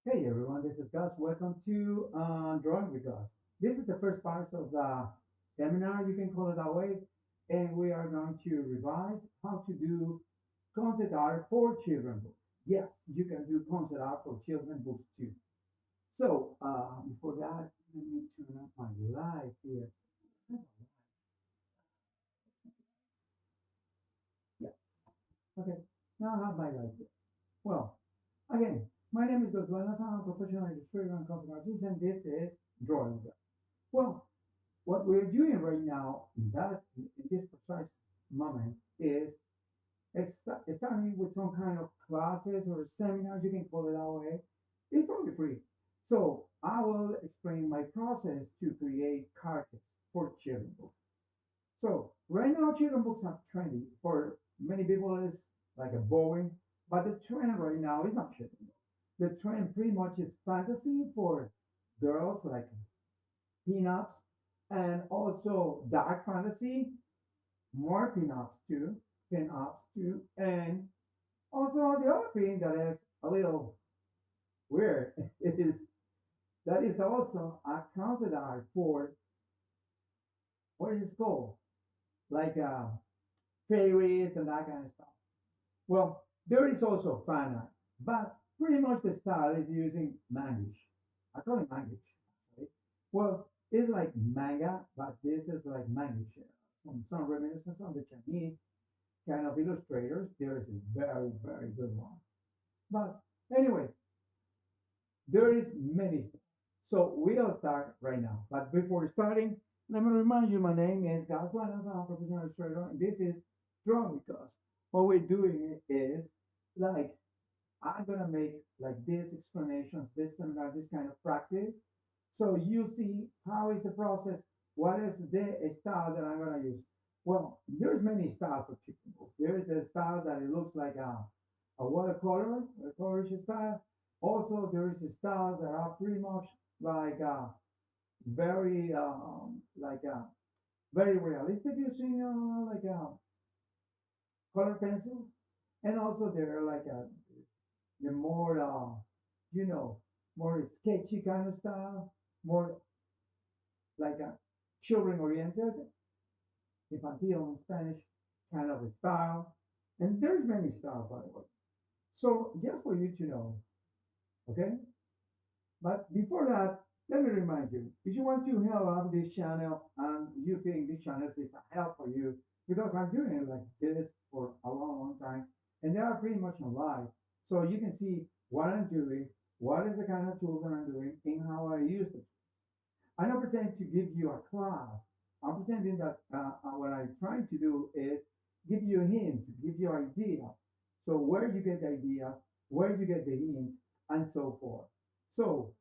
Hey everyone, this is Gus. Welcome to Drawing with Gus. This is the first part of the seminar, you can call it that way, and we are going to revise how to do concept art for children books. Yes, you can do concept art for children books too. So before that, let me turn up my light here. Yeah, okay. Now I have my light here. Well, again, my name is Gus Duenas. I'm a professional illustrator and concept artist, and this is Drawing with Gus. Well, what we're doing right now, in this precise moment, is starting with some kind of classes or seminars, you can call it that way. It's only free. So I will explain my process to create characters for children books. So right now, children books are trendy. For many people, it's like a boring, but the trend right now is not children books. The trend pretty much is fantasy for girls, like pinups, and also dark fantasy, more pinups too, and also the other thing that is a little weird is that is also a concept art for what is it called, like fairies and that kind of stuff. Well, there is also fan art, but pretty much the style is using mangish. I call it mangish. Right? Well, it's like manga, but this is like mangish. Some reminiscence on the Chinese kind of illustrators. There is a very, very good one. But anyway, there is many. So we'll start right now. But before starting, let me remind you, my name is Gus Duenas. I'm a professional illustrator, and this is Drawing Because. What we're doing is like I'm gonna make like this explanations, this seminar, this kind of practice. So you see how is the process, what is the style that I'm gonna use. Well, there's many styles for chicken books. There is a style that it looks like a watercolor, a colorish style. Also, there is a style that are pretty much like very very realistic using like color pencils, and also they're like the more you know more sketchy kind of style, more like a children oriented, infantil in Spanish kind of a style. And there's many styles by the way. So just for you to know, okay? But before that, let me remind you, if you want to help out this channel and you think this channel is a help for you, because I'm doing it like this for a long, long time, and they are pretty much online. So you can see what I'm doing, what is the kind of tools that I'm doing, and how I use it. I don't pretend to give you a class. I'm pretending that what I'm trying to do is give you a hint, give you an idea. So where you get the idea, where you get the hint, and so forth. So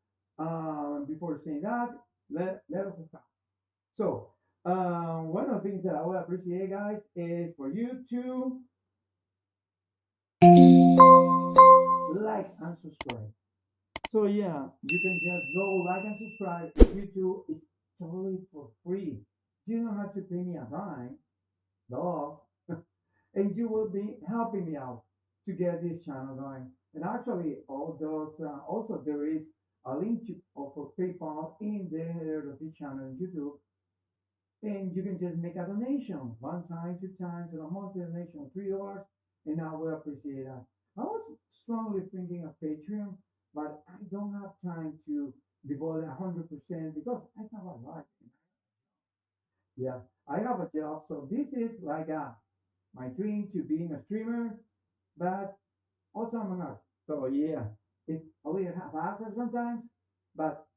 before saying that, let us start. So one of the things that I would appreciate, guys, is for you to like and subscribe. So yeah, you can just go like and subscribe. YouTube is totally for free. You don't have to pay me a dime, dog, and you will be helping me out to get this channel going. And actually, all those also there is a link to for PayPal in the header of the channel on YouTube, and you can just make a donation one time, two times, or a monthly donation of $3, and I will appreciate that. I was strongly thinking of Patreon, but I don't have time to devote 100% because I have a life. Yeah, I have a job, so this is like my dream to being a streamer, but also I'm an artist. So yeah, it's a little haphazard sometimes, but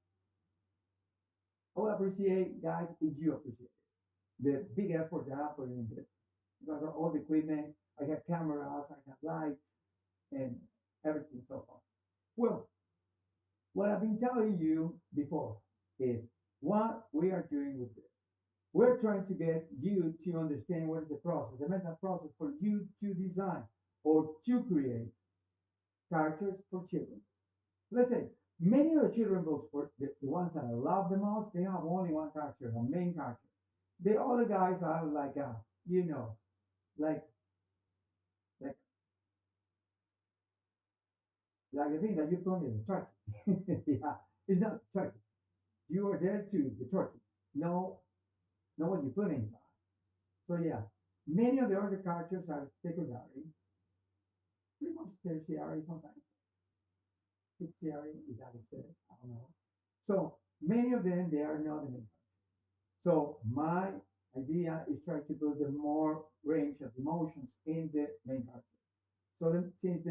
I would appreciate guys if you appreciate the big effort that I put in this because of all the equipment. I have cameras, I have lights, and everything so far. Well, what I've been telling you before is what we are doing with this. We're trying to get you to understand what is the process, the mental process for you to design or to create characters for children. Let's say many of the children books, for the ones that I love the most, they have only one character, a main character. The other guys are like you know, like like like the thing that you told me, the turkey. Yeah, it's not turkey. You are there to the turkey. No, know what you put inside. So yeah, many of the other characters are secondary, pretty much tertiary sometimes, tertiary is that it? I don't know. So many of them they are not the main. So my idea is try to put the more range of emotions in the main character. So since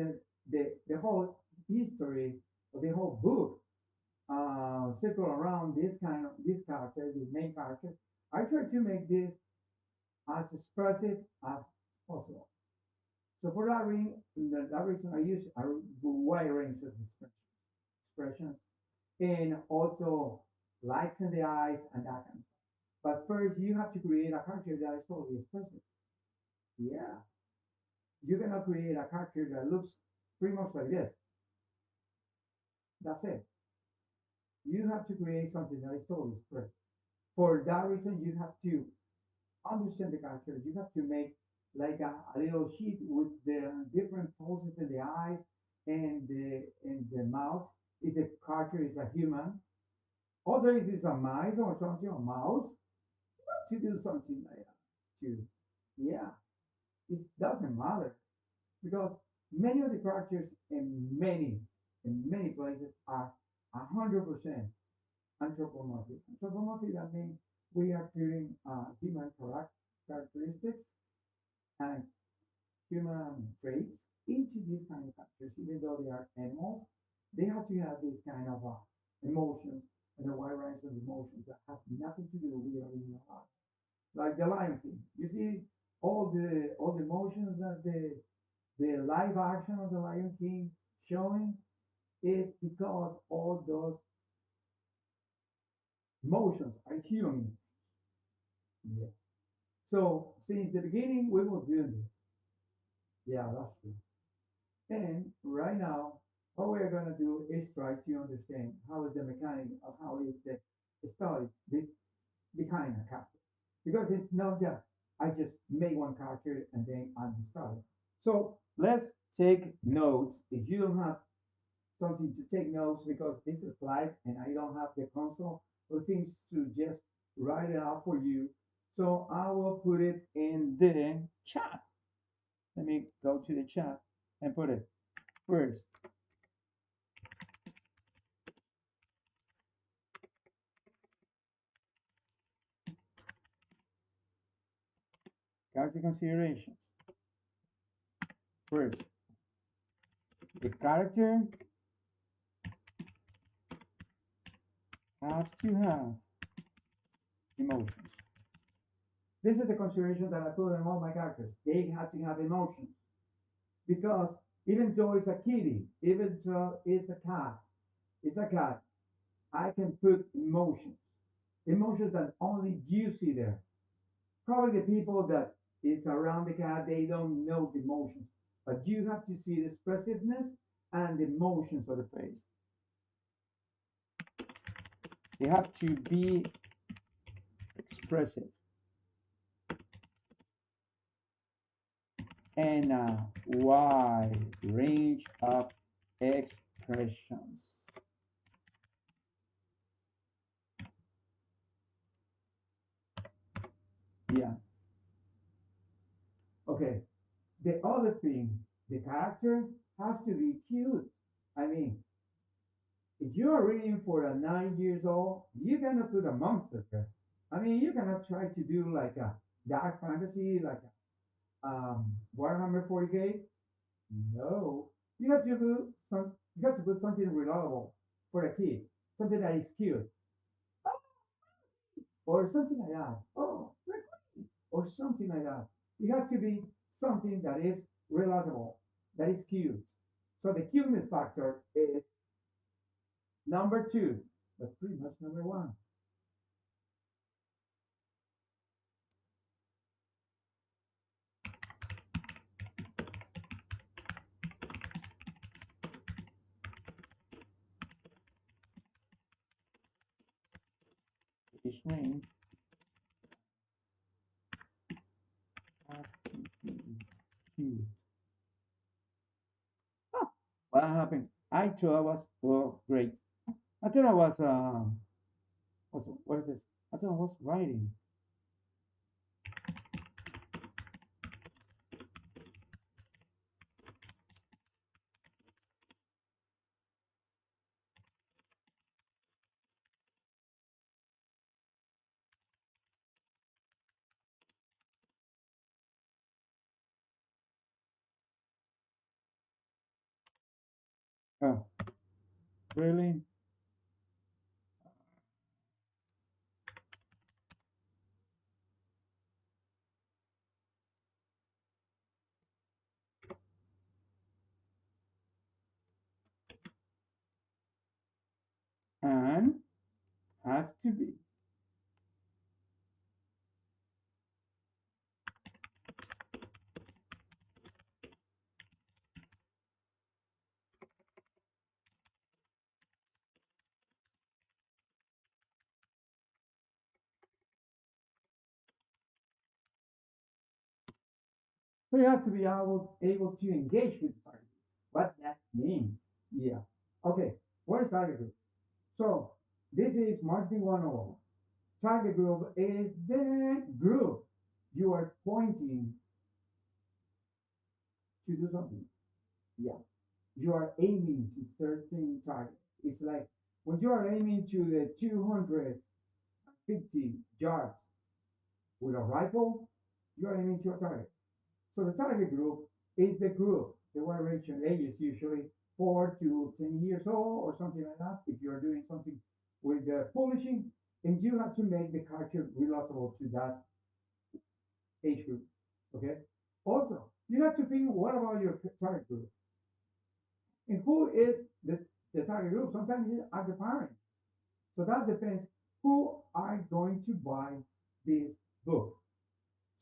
the whole history of the whole book circle around this character, the main character, I try to make this as expressive as possible. So for that reason, I use a wide range of expressions and also lights in the eyes and that kind of stuff. But first, you have to create a character that is totally expressive. Yeah, you cannot create a character that looks pretty much like this. That's it. You have to create something that is totally expressive. For that reason, you have to understand the character. You have to make like a little sheet with the different poses in the eyes and the mouth. If the character is a human, also if it's a mice or something, a mouse, to do something like that too. Yeah, it doesn't matter because many of the characters in many places are 100% anthropomorphic. Anthropomorphic that means we are putting human characteristics and human traits into these kind of characters, even though they are animals. They have to have these kind of emotions and a wide range of emotions that have nothing to do with their original life. Like the Lion King, you see all the emotions that the live action of the Lion King showing is because all those emotions are human. Yeah. So since the beginning, we were doing this. Yeah, that's true. And right now, what we are going to do is try to understand how is the mechanic of how is the story behind a character. Because it's not just, I just make one character and then I'm the story. So let's take notes. If you don't have something to take notes because this is live and I don't have the console or things to just write it out for you. So I will put it in the chat. Let me go to the chat and put it first. Character considerations. First, the character has to have emotions. This is the consideration that I put in all my characters. They have to have emotions because even though it's a kitty, even though it's a cat, I can put emotions, emotions that only you see there. Probably the people that is around the cat, they don't know the emotions, but you have to see the expressiveness and the emotions of the face. They have to be expressive and a wide range of expressions. Yeah. Okay. The other thing, the character has to be cute. I mean, if you are reading for a 9 years old, you cannot put a monster there. I mean, you cannot try to do like a dark fantasy, like a Warhammer 40K. No, you have to put You have to put something reliable for a kid, something that is cute, or something like that. Oh, or something like that. It has to be something that is relatable, that is cute. So the cuteness factor is number two, but pretty much number one. Each range has to be cute. Ah, what happened? I thought I was, well, great. I thought I was, what is this? I thought I was writing. Oh, really? And have to be. So you have to be able to engage with the target. What that means? Yeah. Okay. What is target group? So this is marketing 101. Target group is the group you are pointing to do something. Yeah. You are aiming to certain target. It's like when you are aiming to the 250 yards with a rifle, you are aiming to a target. So the target group is the group, the one range age is usually 4 to 10 years old or something like that. If you're doing something with publishing, and you have to make the character relatable to that age group. Okay. Also, you have to think what about your target group and who is the target group. Sometimes it are the parents. So that depends who are going to buy this book.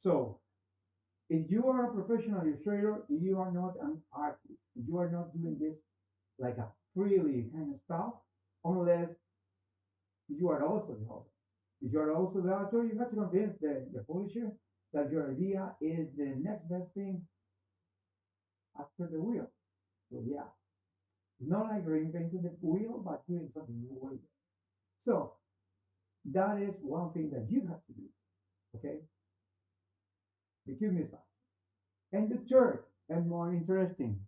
So if you are a professional illustrator, you are not an artist. You are not doing this like a freely kind of stuff, unless you are also the author. If you are also the author, you have to convince the publisher that your idea is the next best thing after the wheel. So yeah, not like reinventing the wheel, but doing something new way. So that is one thing that you have to do. Okay, the cube is back. And the third and more interesting,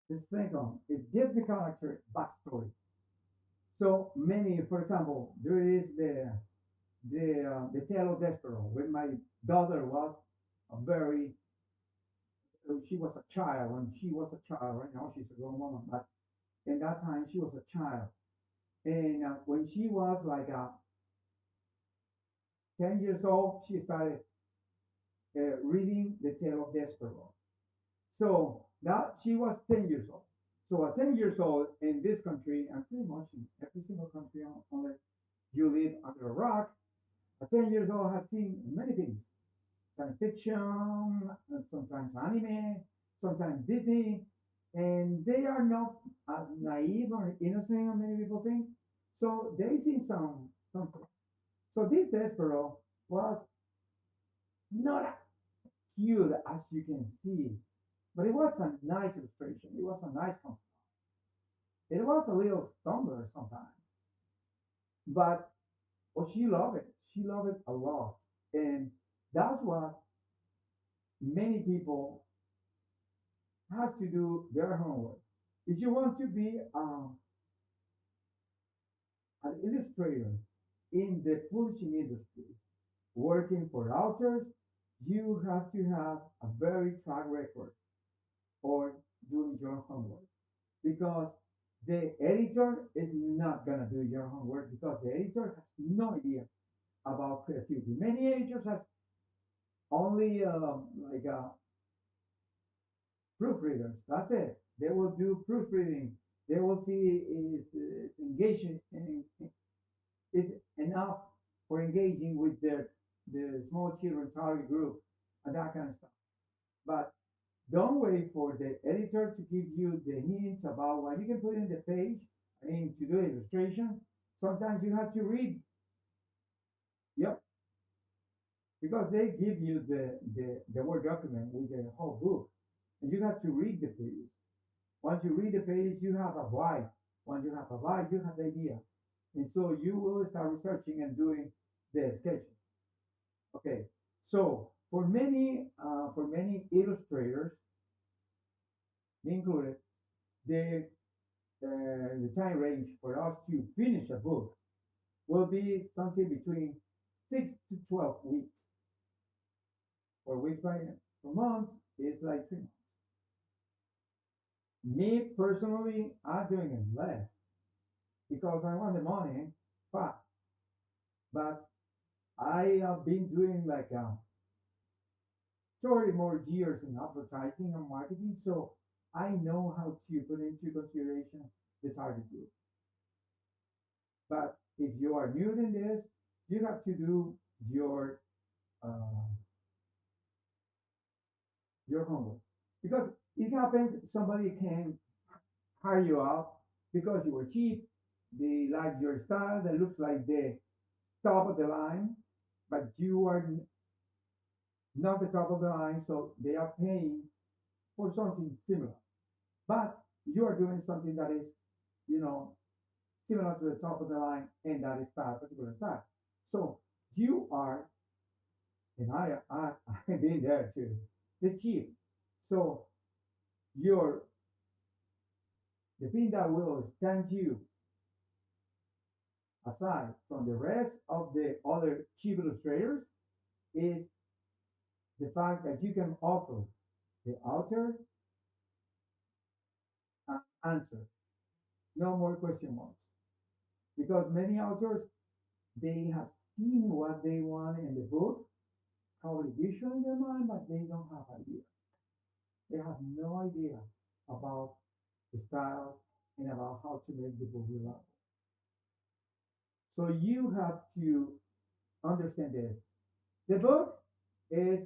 the second is give the character backstory. So many, for example, there is the tale of Despero. When my daughter was a very, she was a child. When she was a child, right now she's a grown woman, but in that time she was a child. And when she was like 10 years old, she started reading the tale of Despero. So that she was 10 years old. So at 10 years old in this country, and pretty much in every single country unless you live under a rock, at 10 years old, I have seen many things. Science fiction, sometimes anime, sometimes Disney, and they are not as naive or innocent as many people think. So they see some. So this Despero was not as cute as you can see, but it was a nice illustration. It was a nice concept. It was a little stumbler sometimes, but she loved it. She loved it a lot, and that's what many people have to do their homework. If you want to be an illustrator in the publishing industry, working for authors, you have to have a very track record or doing your homework because the editor is not gonna do your homework because the editor has no idea about creativity. Many editors have only like proofreaders. That's it. They will do proofreading. They will see is engagement is enough for engaging with the small children target group and that kind of stuff. But don't wait for the editor to give you the hints about what you can put in the page. I mean, to do illustration, sometimes you have to read. Yep, because they give you the Word document with the whole book, and you have to read the page. Once you read the page, you have a why. Once you have a why, you have the idea, and so you will start researching and doing the sketches. Okay, so for many illustrators, me included, the the time range for us to finish a book will be something between 6 to 12 weeks. 4 weeks by per month is like 3 months. Me personally, I'm doing it less because I want the money fast. But I have been doing like 30 more years in advertising and marketing, so I know how to put into consideration the target group. But if you are new in this, you have to do your uh, your homework because it happens somebody can hire you out because you were cheap. They like your style that looks like the top of the line, but you are not the top of the line, so they are paying for something similar. But you are doing something that is, you know, similar to the top of the line, and that is that particular style. So you are, and I've been there too, the cheap. So your the thing that will stand you aside from the rest of the other cheap illustrators is the fact that you can offer the author an answer, no more question marks. Because many authors they have seen what they want in the book, probably visually in their mind, but they don't have idea. They have no idea about the style and about how to make the book reliable. So you have to understand this. The book is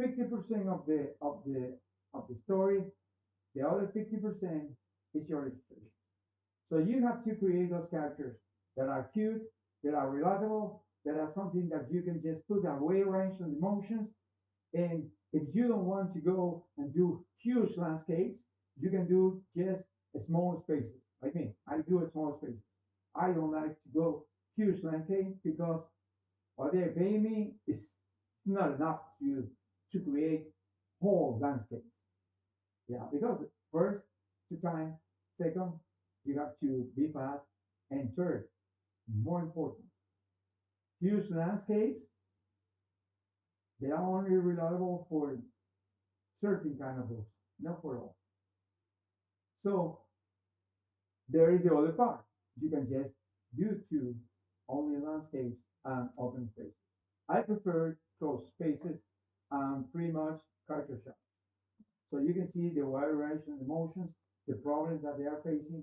50% of the story. The other 50% is your illustration. So you have to create those characters that are cute, that are relatable, that are something that you can just put away range on emotions. And if you don't want to go and do huge landscapes, you can do just a small spaces. Like me, I do a small spaces. I don't like to go huge landscapes because what they're paying me is not enough to create whole landscapes. Yeah, because first, to time, second, you have to be fast, and third, more important, huge landscapes, they are only reliable for certain kind of books, not for all. So there is the other part. You can just do two only landscapes and open spaces. I prefer closed spaces and pretty much character shots. So you can see the wide range of emotions, the problems that they are facing.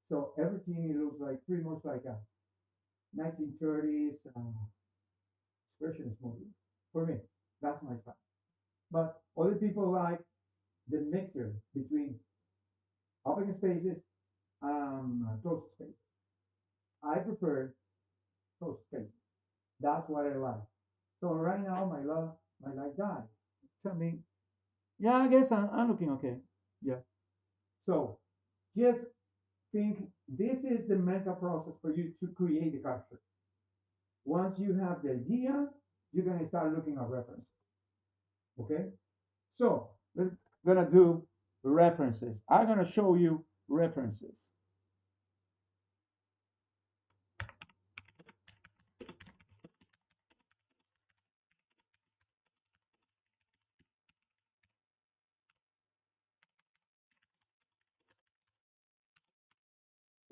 So everything it looks like pretty much like a 1930s expressionist movie. For me, that's my style. But other people like the mixture between open spaces and closed spaces. I prefer closed spaces. That's what I like. So right now, my life died. Tell me, yeah, I guess I'm looking okay. Yeah. So just think this is the mental process for you to create the character. Once you have the idea, you're gonna start looking at references. Okay? So let's gonna do references. I'm gonna show you references.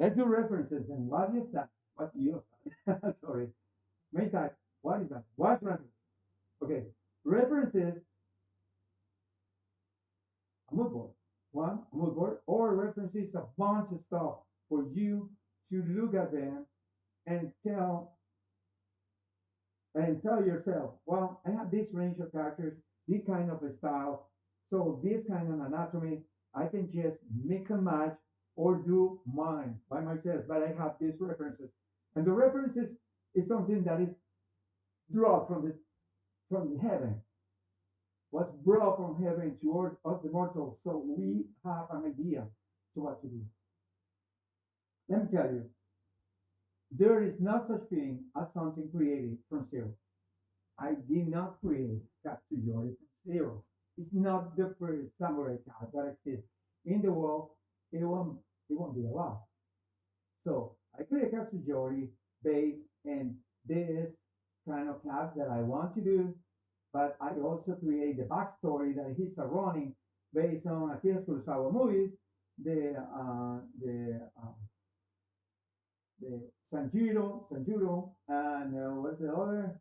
Let's do references. And what is that? What you sorry. Make that. What is that? What's reference? Okay. References a mood board. One, a mood board, or references a bunch of stuff for you to look at them and tell and tell yourself, well, I have this range of characters, this kind of styles, so this kind of anatomy, I can just mix and match or do mine by myself, but I have these references. And the references is something that is dropped from the heaven, was brought from heaven towards us the mortals, so we have an idea to what to do. Let me tell you, there is no such thing as something created from zero. I did not create Katsuyori from zero. It's not the first samurai cat that exists in the world. It won't, it won't be the last. So I created Katsuyori based on this kind of cat that I want to do, but I also create the backstory that he's a running based on Akira Kurosawa movies, the uh, the uh, the Sanjuro, and what's the other?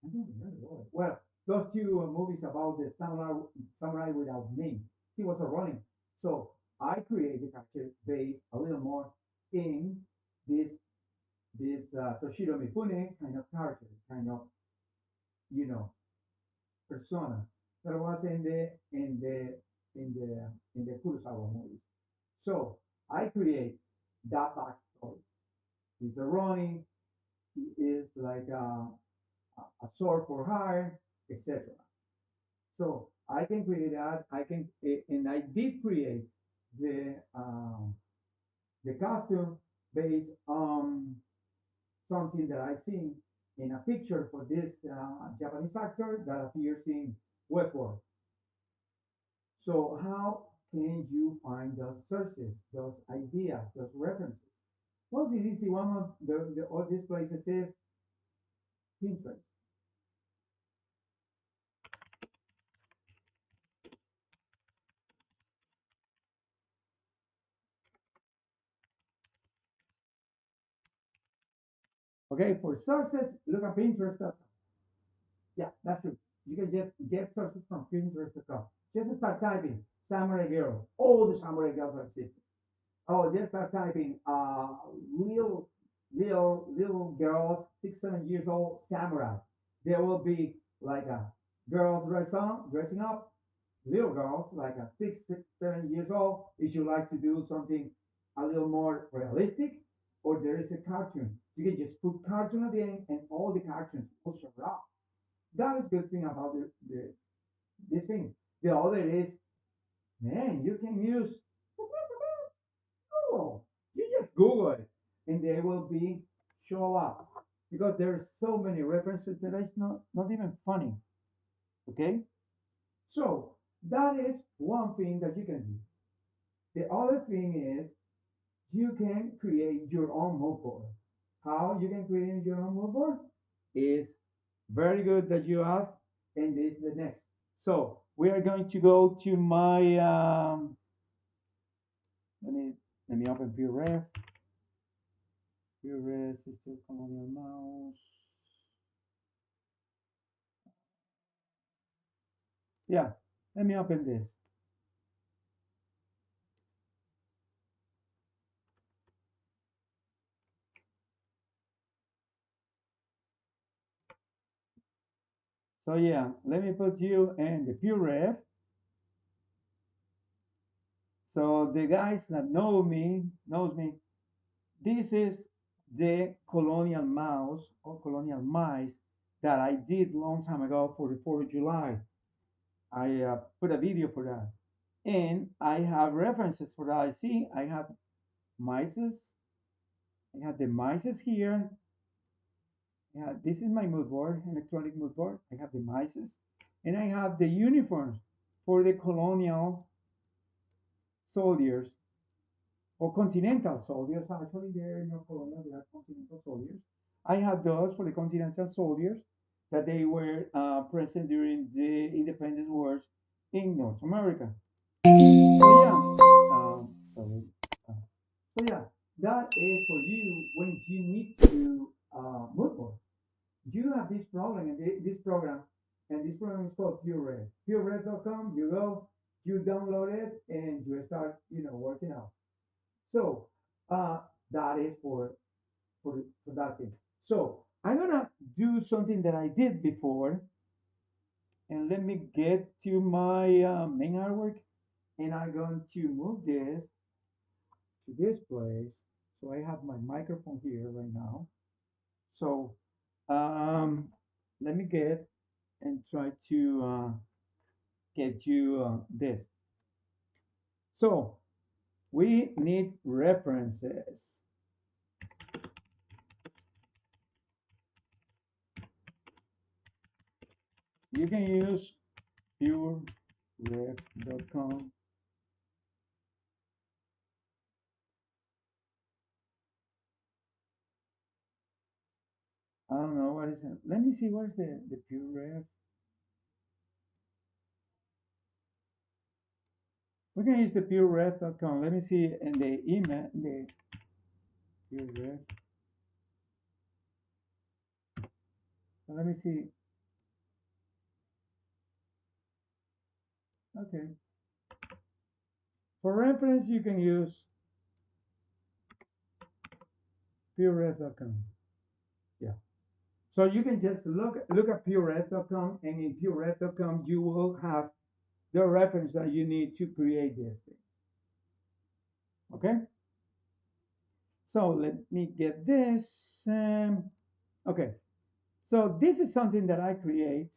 I don't remember the other. Well, those two movies about the samurai without name. He was a running. So I created the character based a little more in this Toshiro Mifune kind of character, kind of you know persona that was in the Kurosawa movies. So I create that backstory. He's a running. He is like a sword for hire, etc. So I can create that. And I did create the costume based on something that I seen in a picture for this Japanese actor that appears in Westworld. So how can you find those sources, those ideas, those references? Well, the easy one of all these places is Pinterest. Okay, for sources, look at Pinterest. Yeah, that's true. You can just get sources from Pinterest.com. Just start typing samurai girls. All the samurai girls are existing. Oh, just start typing little girls, 6, 7 years old samurai. There will be like a girls dressing up, little girls like a 6, 7 years old. If you like to do something a little more realistic, or there is a cartoon, you can just put cartoon at the end, and all the cartoons will show up. That is good thing about this thing. The other is, man, you can use Google. You just Google it, and they will be show up because there's so many references that it's not even funny. Okay, so that is one thing that you can do. The other thing is you can create your own mood board. How you can create your own mood board is very good that you ask, and this is the next. So we are going to go to my let me let me open PureRef. PureRef Sister Colonial Mouse. Yeah, let me open this. So yeah, let me put you in the PureRef. So the guys that knows me. This is the colonial mouse or colonial mice that I did long time ago for the 4th of July. I put a video for that. And I have references for that. I see I have mices. I have the mices here. Yeah, this is my mood board, electronic mood board. I have the mices. And I have the uniforms for the colonial soldiers or continental soldiers. Actually, they're not colonial, they are continental soldiers. I have those for the continental soldiers that they were present during the independence wars in North America. So yeah, sorry. Uh, so yeah, that is for you when you need to move on. You have this problem and this program, and this program is called PureRed. PureRed.com. You go, you download it, and you start, working out. So that is for that thing. So I'm gonna do something that I did before, and let me get to my main artwork, and I'm going to move this to this place. So I have my microphone here right now. So um, let me get and try to get you this. So we need references. You can use pureref.com. I don't know what is it. Let me see what is the pureref. We can use the pureref.com. Let me see in the email the pureref. So let me see. Okay. For reference, you can use pureref.com. Yeah. So you can just look at pureref.com, and in pureref.com you will have the reference that you need to create this thing. Okay. So let me get this. Okay. So this is something that I create.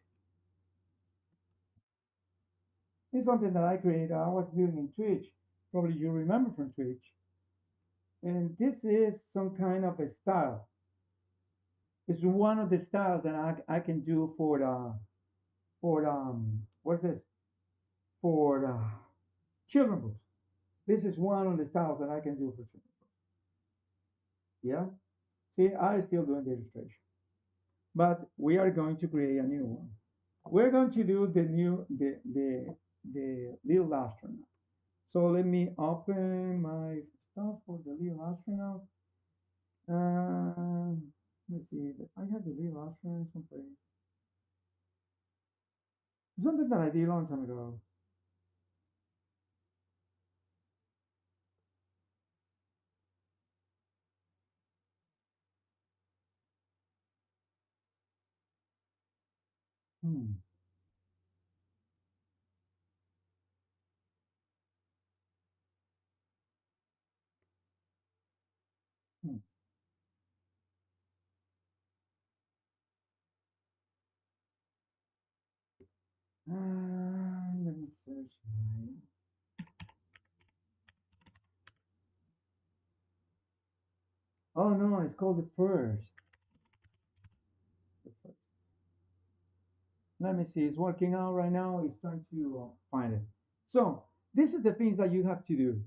It's something that I created. I was doing in Twitch. Probably you remember from Twitch. And this is some kind of a style. It's one of the styles that I can do for what's this? For children books. This is one of the styles that I can do for children. Yeah. See, I still doing the illustration, but we are going to create a new one. We're going to do the little astronaut. So let me open my stuff for the little astronaut. Let's see. I have the little astronaut someplace. Something that I did a long time ago. Hmm. Hmm. Let me search my. Oh no, it's called the first. The first. Let me see. It's working out right now. It's trying to find it. So this is the things that you have to do.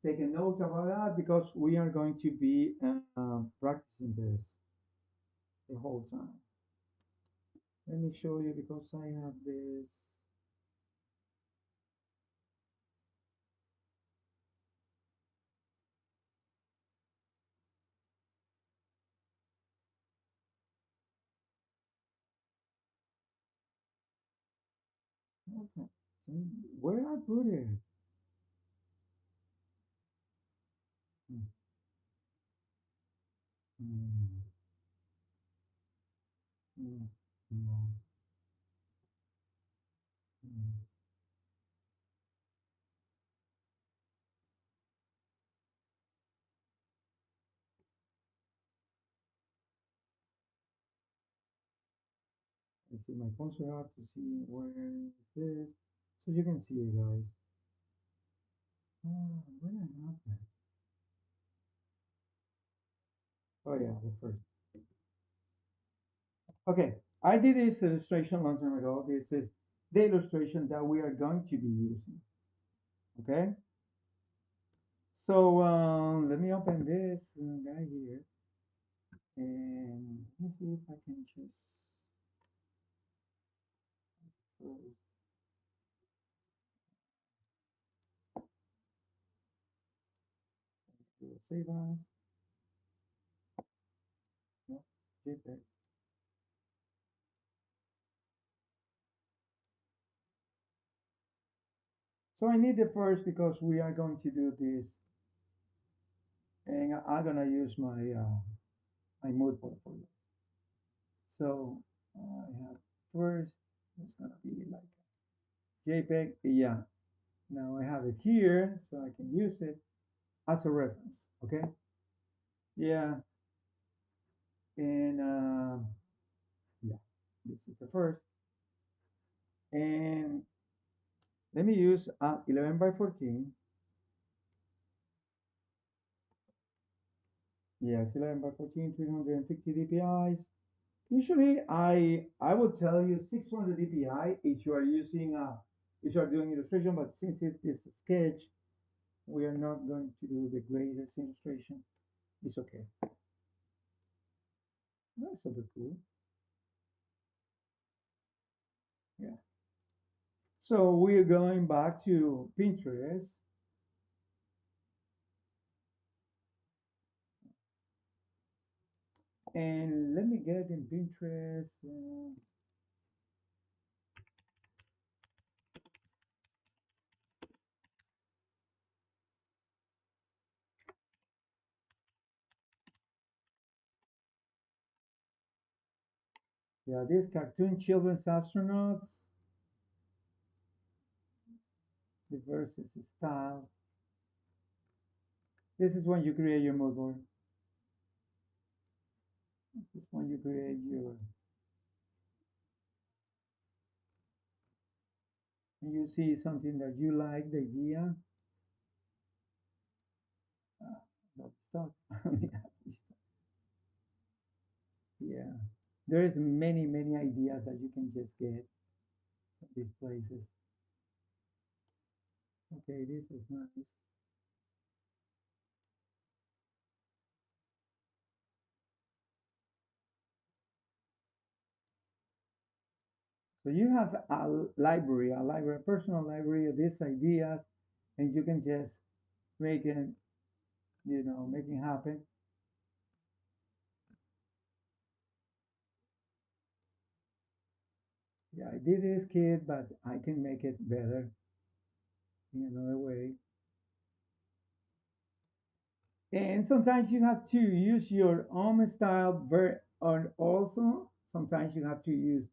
Take a note about that because we are going to be practicing this the whole time. Let me show you because I have this. Okay. Where I put it? Hmm. Hmm. Hmm. Hmm. Hmm. I see my concept to see where it is. So you can see it, guys. Where I have it? Oh yeah, the first. Okay, I did this illustration a long time ago. This is the illustration that we are going to be using. Okay, so let me open this guy here, and let me see if I can just save as. No, JPEG. So I need the first because we are going to do this and I'm gonna use my mood board for you. So I have first, it's gonna be like JPEG. Yeah, now I have it here, so I can use it as a reference. Okay. Yeah, and yeah, this is the first. And let me use 11 by 14. Yes, 11 by 14, 350 dpi. Usually, I would tell you 600 dpi if you are using if you are doing illustration, but since it is a sketch, we are not going to do the greatest illustration. It's okay. That's a bit cool. Yeah. So we're going back to Pinterest, and let me get in Pinterest. Yeah, these cartoon children's astronauts, the versus style. This is when you create your mood board. This is when you create your, and you see something that you like, the idea, that stuff. Yeah, there is many ideas that you can just get from these places. Okay, this is nice. So you have a personal library of these ideas, and you can just make it, make it happen. Yeah, I did this kid, but I can make it better in another way. And sometimes you have to use your own style, or also sometimes you have to use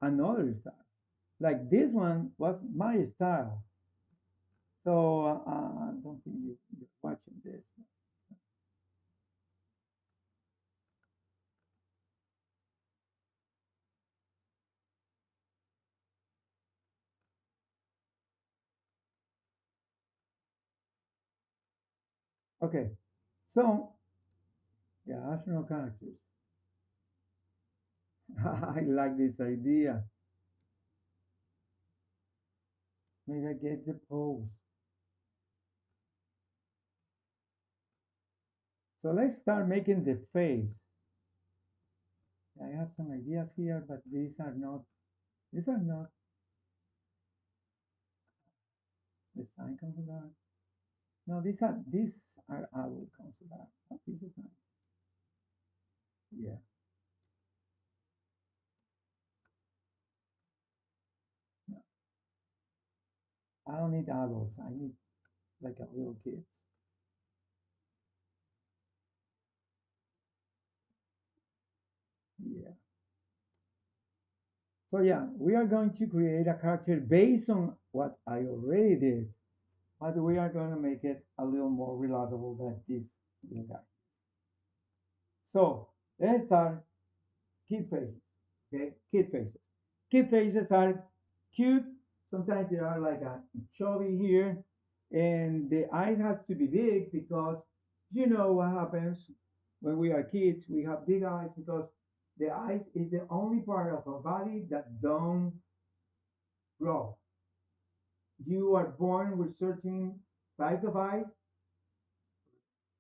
another style. Like this one was my style, so I don't think you're watching this. Okay, so yeah, astronaut characters. I like this idea. Maybe I get the pose. So let's start making the face. I have some ideas here, but these are not design consular. No, these are owl consular. Oh, this is nice. Yeah. No, I don't need adults. I need like a little kids. Yeah. So yeah, we are going to create a character based on what I already did, but we are going to make it a little more relatable than this little guy. So let's start kid faces. Okay, kid faces. Kid faces are cute. Sometimes they are like a chubby here, and the eyes have to be big because you know what happens when we are kids. We have big eyes because the eyes is the only part of our body that don't grow. You are born with certain size of eyes.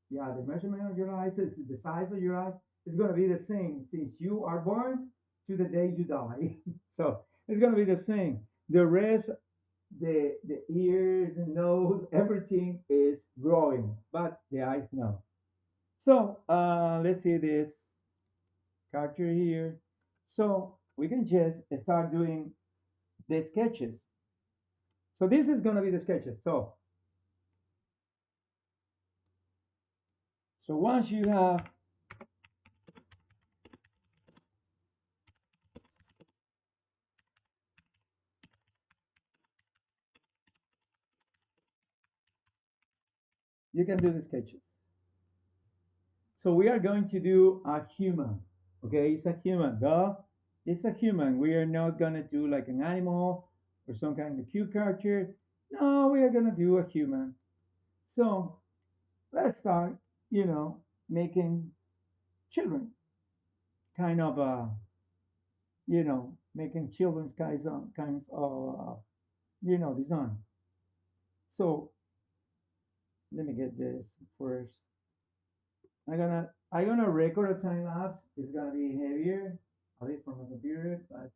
Yeah, the measurement of your eyes is the size of your eyes is going to be the same since you are born to the day you die. So it's going to be the same. The rest, the ears, the nose, everything is growing, but the eyes no. So let's see this character here. So we can just start doing the sketches. So this is going to be the sketches. So So once you have, you can do the sketches. So we are going to do a human. Okay, it's a human. Duh. It's a human. We are not gonna do like an animal or some kind of cute character. No, we are gonna do a human. So let's start, making children. Kind of making children's kinds of design. So let me get this first. I'm gonna record a time lapse. It's gonna be heavier, at least from the computer, but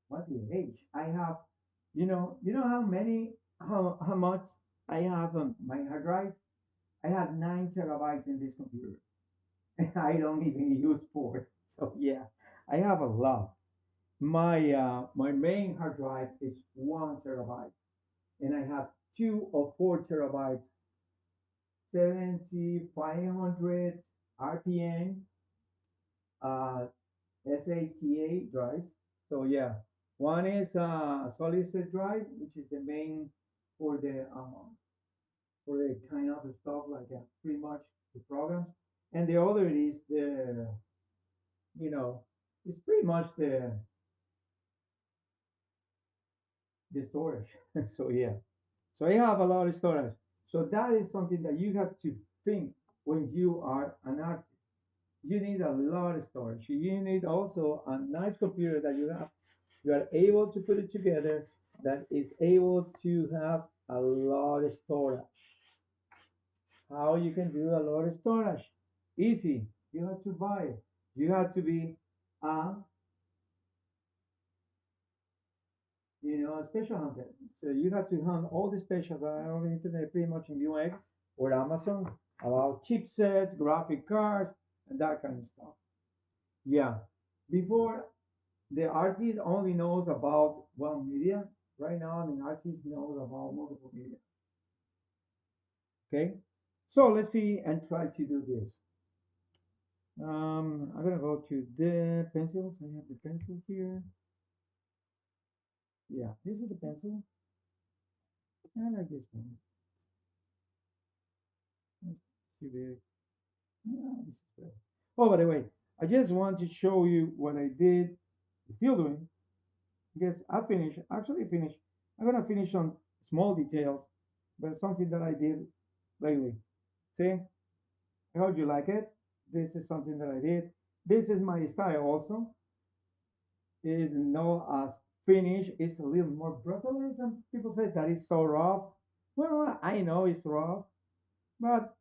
what the H? I have, how much I have on my hard drive? I have 9 terabytes in this computer. I don't even use 4. So yeah, I have a lot. My main hard drive is 1 terabyte, and I have 2 or 4 terabytes, 7500 RPM uh, SATA drives. So yeah, one is solid state drive, which is the main for the kind of stuff like pretty much the programs, and the other is you know it's pretty much the storage. So yeah, so I have a lot of storage. So that is something that you have to think when you are an artist. You need a lot of storage. You need also a nice computer that you are able to put it together, that is able to have a lot of storage. How you can do a lot of storage? Easy. You have to buy it. You have to be a a special hunter. So you have to hunt all the specials that are on the internet, pretty much in Newegg or Amazon, about chipsets, graphic cards, and that kind of stuff. Yeah. Before, the artist only knows about one media. Right now, the artist knows about multiple media. Okay. So let's see and try to do this. I'm gonna go to the pencils. I have the pencil here. Yeah, this is the pencil. I like this one. It's too big. Yeah, this is better. Oh, by the way, I just want to show you what I did, still doing, because I finished, actually finished. I'm gonna finish on small details, but something that I did lately. See, I hope you like it. This is something that I did. This is my style also. It is not as finished. It's a little more brutal. And some people say that it's so rough. Well, I know it's rough, but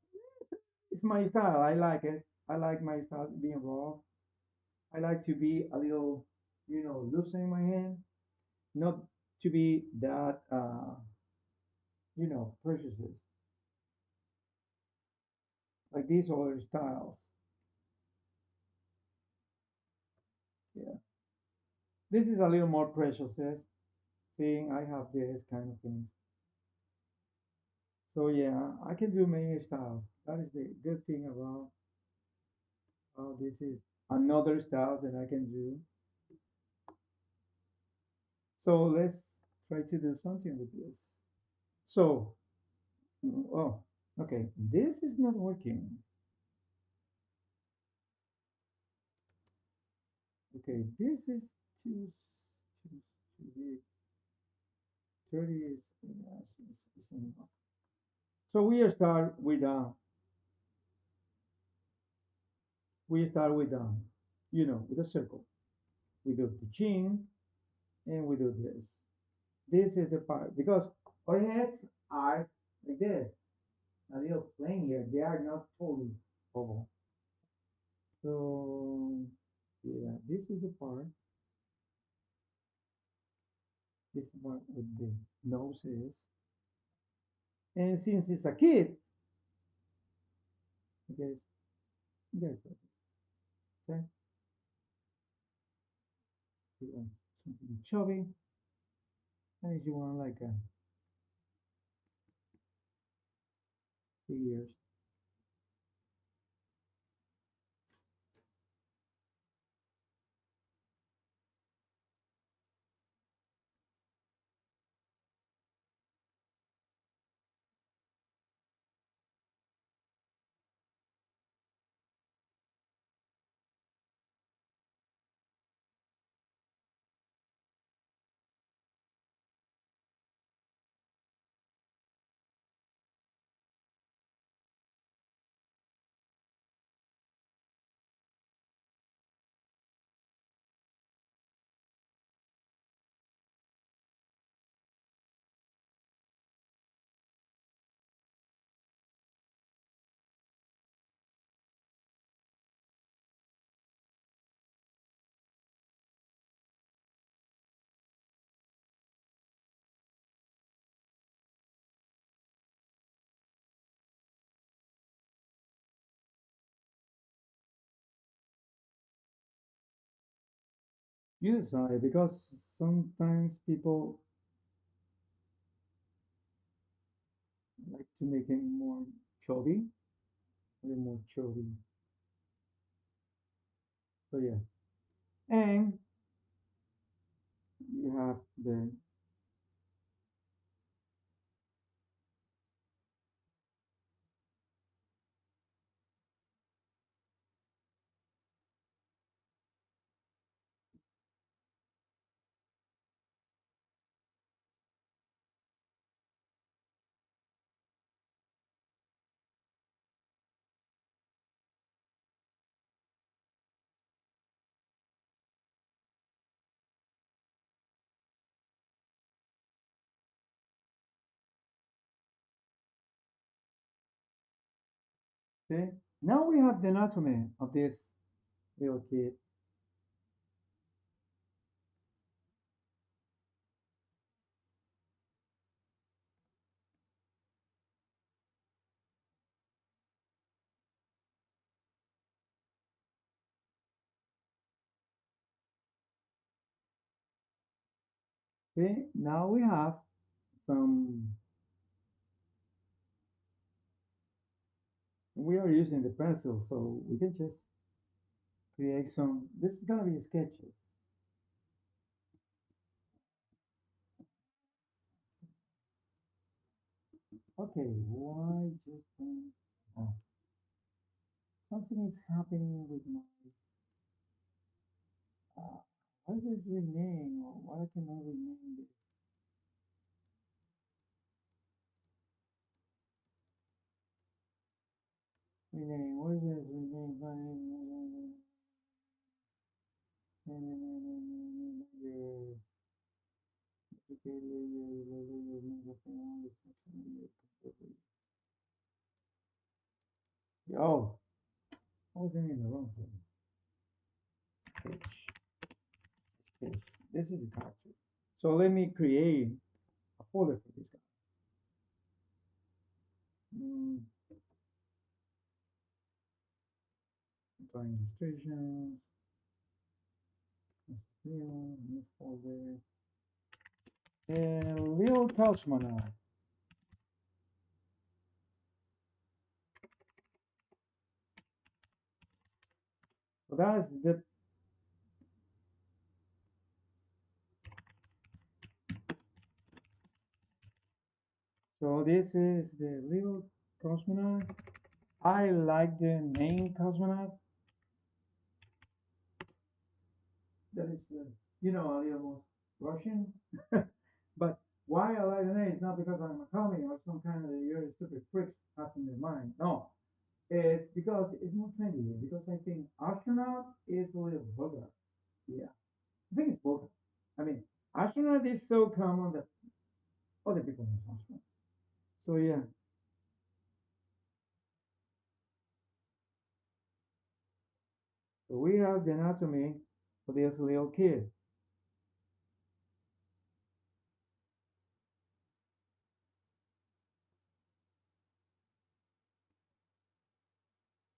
it's my style. I like it. I like my style being raw. I like to be a little, loosening my hand, not to be that, purchases like these other styles. Yeah, this is a little more precious. Seeing I have this kind of things. So yeah, I can do many styles. That is the good thing about this is another style that I can do. So let's try to do something with this. So, oh, okay, this is not working. Okay, this is too, too, too big. 30 is, yes, is enough. So we start with a circle. We do the chin and we do this. This is the part because our heads are like this. A little plain here. They are not totally oval. So yeah, this is the part. This is what the nose is. And since it's a kid, guys, guys, okay, you want something chubby, and if you want like a 3 years. You decide because sometimes people like to make it more chubby, a little more chubby. So yeah, and you have the okay. Now we have the anatomy of this little kid. Okay, now we have some. We are using the pencil, so we can just create some. This is gonna be sketches. Okay, why just oh, something is happening with my what is this rename or why can I rename this rename? What is this rename? Oh, I was in the wrong place. Sketch, sketch. This is the character. So let me create a folder for this guy. Mm, drawing illustrations, new folder, and Leo Couchman. So that's the so this is the little cosmonaut. I like the name cosmonaut. That is, a little Russian. But why I like the name is not because I'm a commie or some kind of really stupid freaks have in their mind. No, it's because it's more trendy. Because I think astronaut is a little vulgar. Yeah, I think it's vulgar. I mean, astronaut is so common that other people know astronaut. So yeah, so we have the anatomy for this little kid.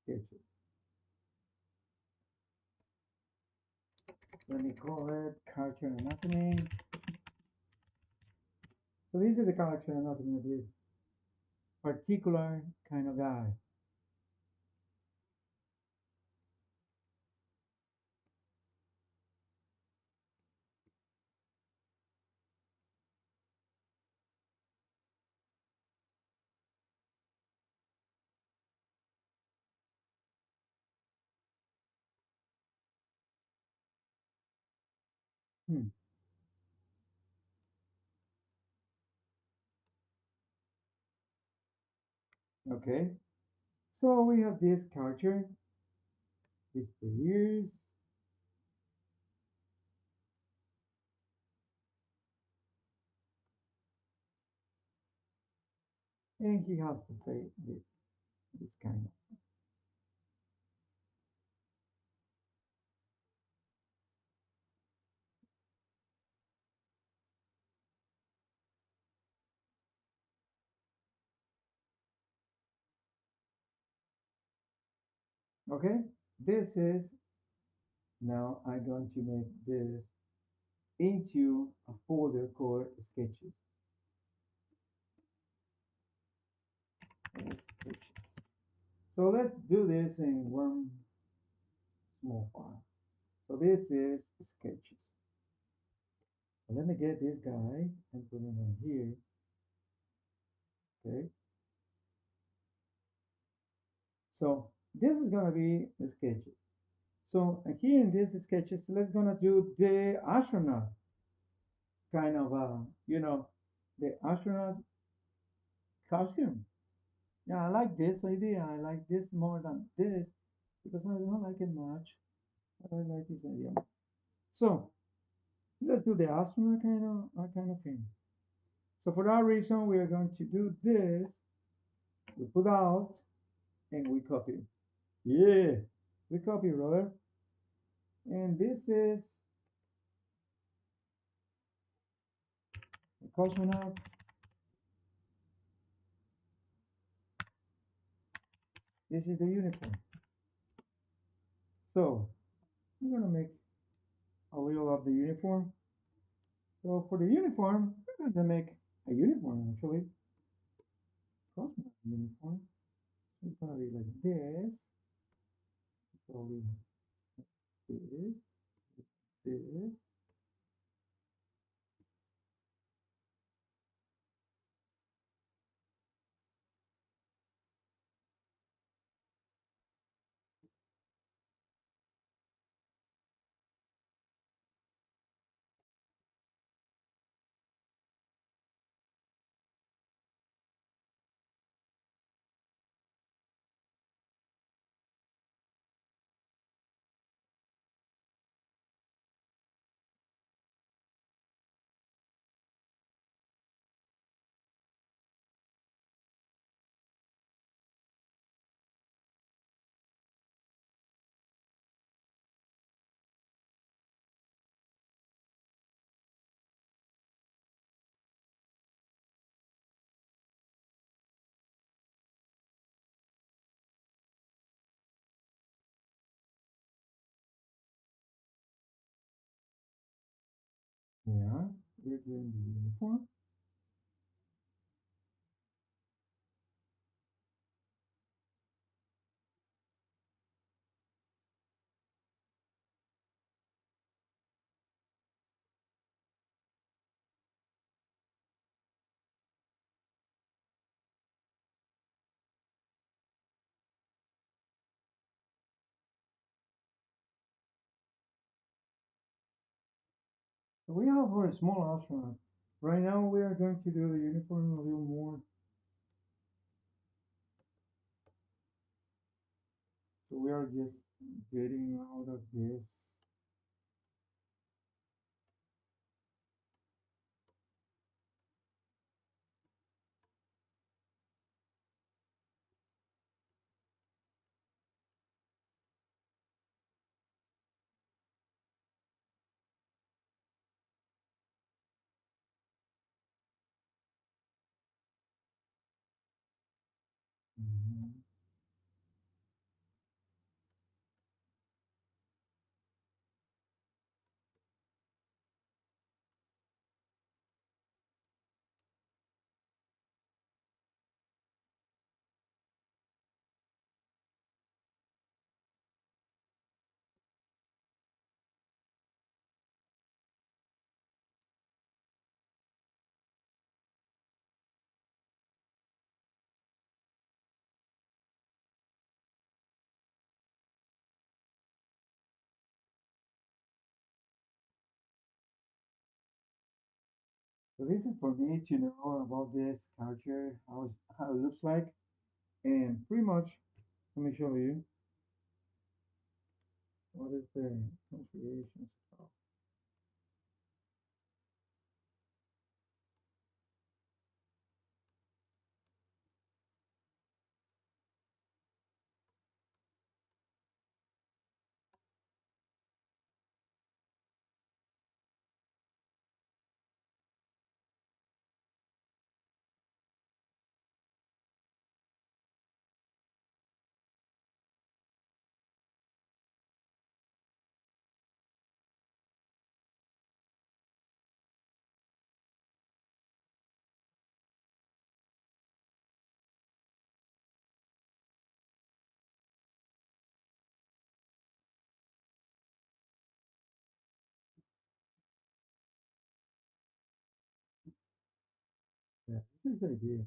Sketches. Let me call it character anatomy. So this is the character anatomy of this particular kind of guy. Hmm. Okay. So we have this character. This the ears, and he has the face. This kind of. Okay. This is Now I'm going to make this into a folder called sketches. Sketches. So let's do this in one small file. So this is sketches. Let me get this guy and put it on here. Okay. So this is gonna be the sketches. So here in this sketches, let's gonna do the astronaut kind of the astronaut costume. Yeah, I like this idea. I like this more than this because I don't like it much. I like this idea. So let's do the astronaut kind of thing. So for that reason, we are going to do this. We put out and we copy. Yeah, we copy, brother. And this is the cosmonaut. This is the uniform. So I'm gonna make a little of the uniform. So for the uniform, we're gonna make a uniform actually. Cosmonaut uniform. It's gonna be like this. Probably this, this. Yeah, we're doing the uniform. So we have for a small astronaut. Right now we are going to do the uniform a little more. So we are just getting out of this. Mhm. So this is for me to know about this culture, how it looks like, and pretty much let me show you what is the configuration stuff. Yeah, this is the idea.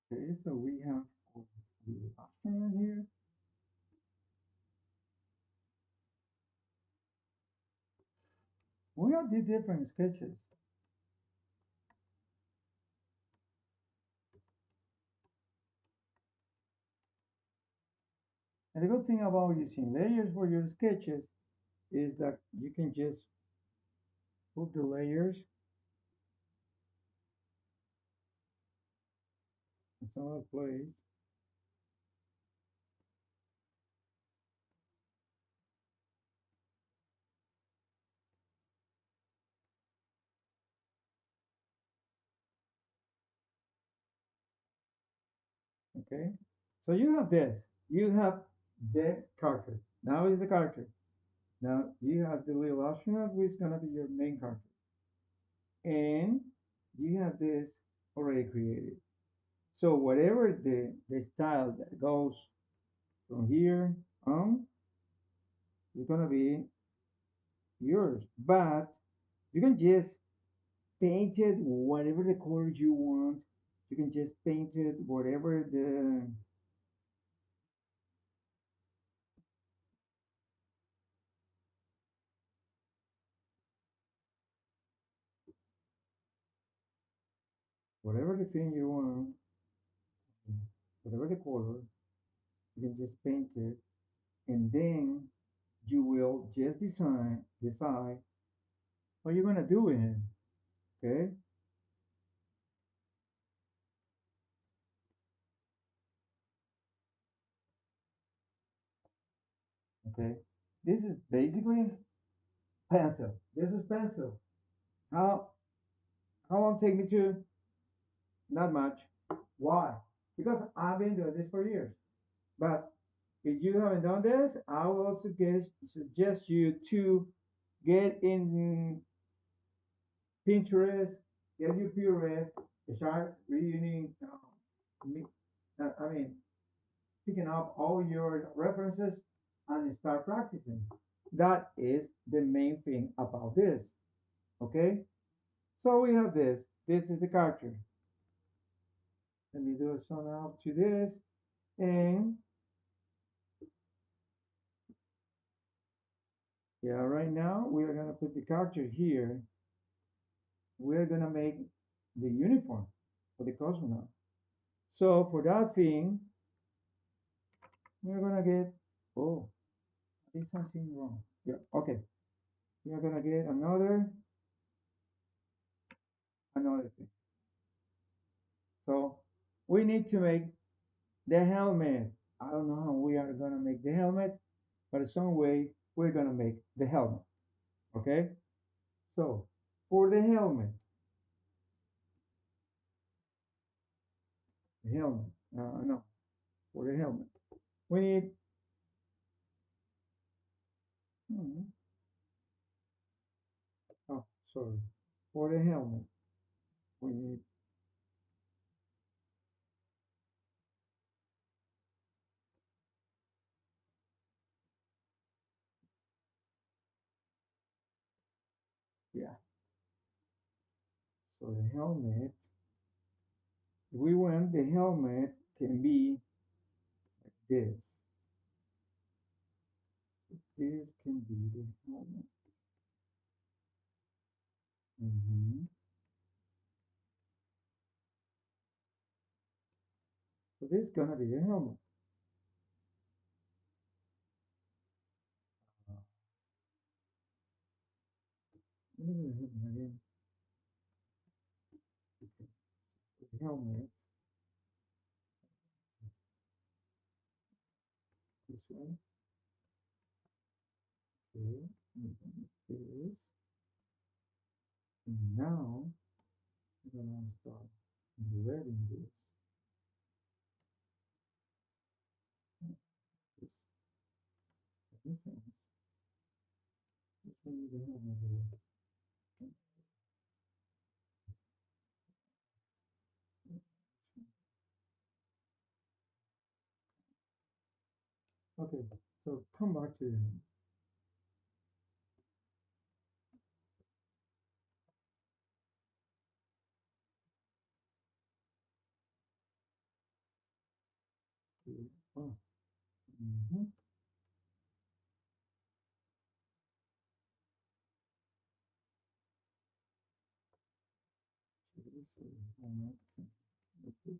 Okay, so we have the option here. We have the different sketches. And the good thing about using layers for your sketches is that you can just put the layers in some other place. Okay, so you have this. You have the character. Now is the character. Now you have the little astronaut, which is gonna be your main character, and you have this already created. So whatever the style that goes from here on is gonna be yours. But you can just paint it whatever the colors you want. You can just paint it whatever the thing you want, whatever the color. You can just paint it, and then you will just decide what you're gonna do with it. Okay, okay. This is basically pencil. This is pencil. How how long take me to? Not much. Why? Because I've been doing this for years. But if you haven't done this, I will suggest you to get in Pinterest, get your Pinterest, start reading, I mean, picking up all your references and start practicing. That is the main thing about this. Okay? So we have this. This is the character. Let me do some out to this. And yeah, right now we are gonna put the character here. We're gonna make the uniform for the cosmonaut. So for that thing, we're gonna get, oh, there's something wrong. Yeah, okay. We're gonna get another thing. So we need to make the helmet. I don't know how we are gonna make the helmet, but in some way we're gonna make the helmet. Okay? So for the helmet, the helmet. No, for the helmet. We need, hmm, oh, sorry. For the helmet, we need, yeah. So the helmet, we want the helmet can be like this. This can be the helmet. Hmm. So this is gonna be the helmet. Uh, Let me do the helmet again. Okay. The helmet, this one. Okay. This. And now I'm gonna start letting this difference. Which one is the helmet? Okay, so come back to the helmet. Oh, mm-hmm. So this is helmet. Like this.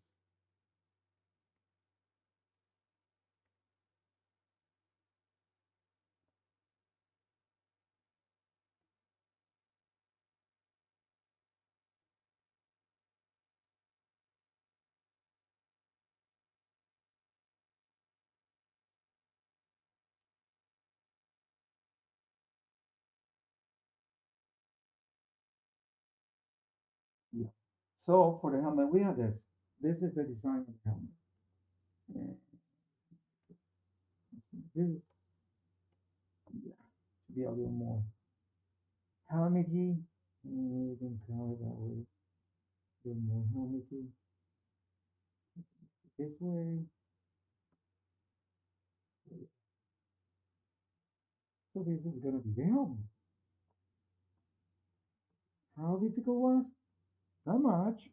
Yeah. So for the helmet, we have this. This is the design of the helmet. And this, yeah, to be a little more helmety. You can call it that way. A little more helmety. This way. So this is gonna be the helmet. How difficult was? Not much.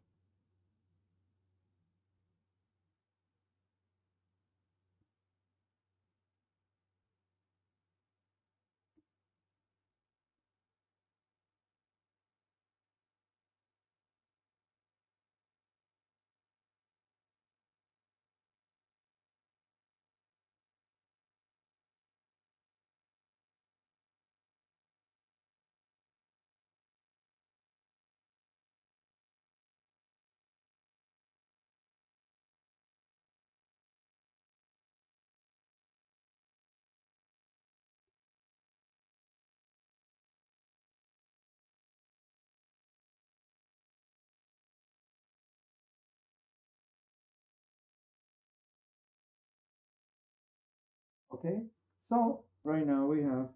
Okay. So right now we have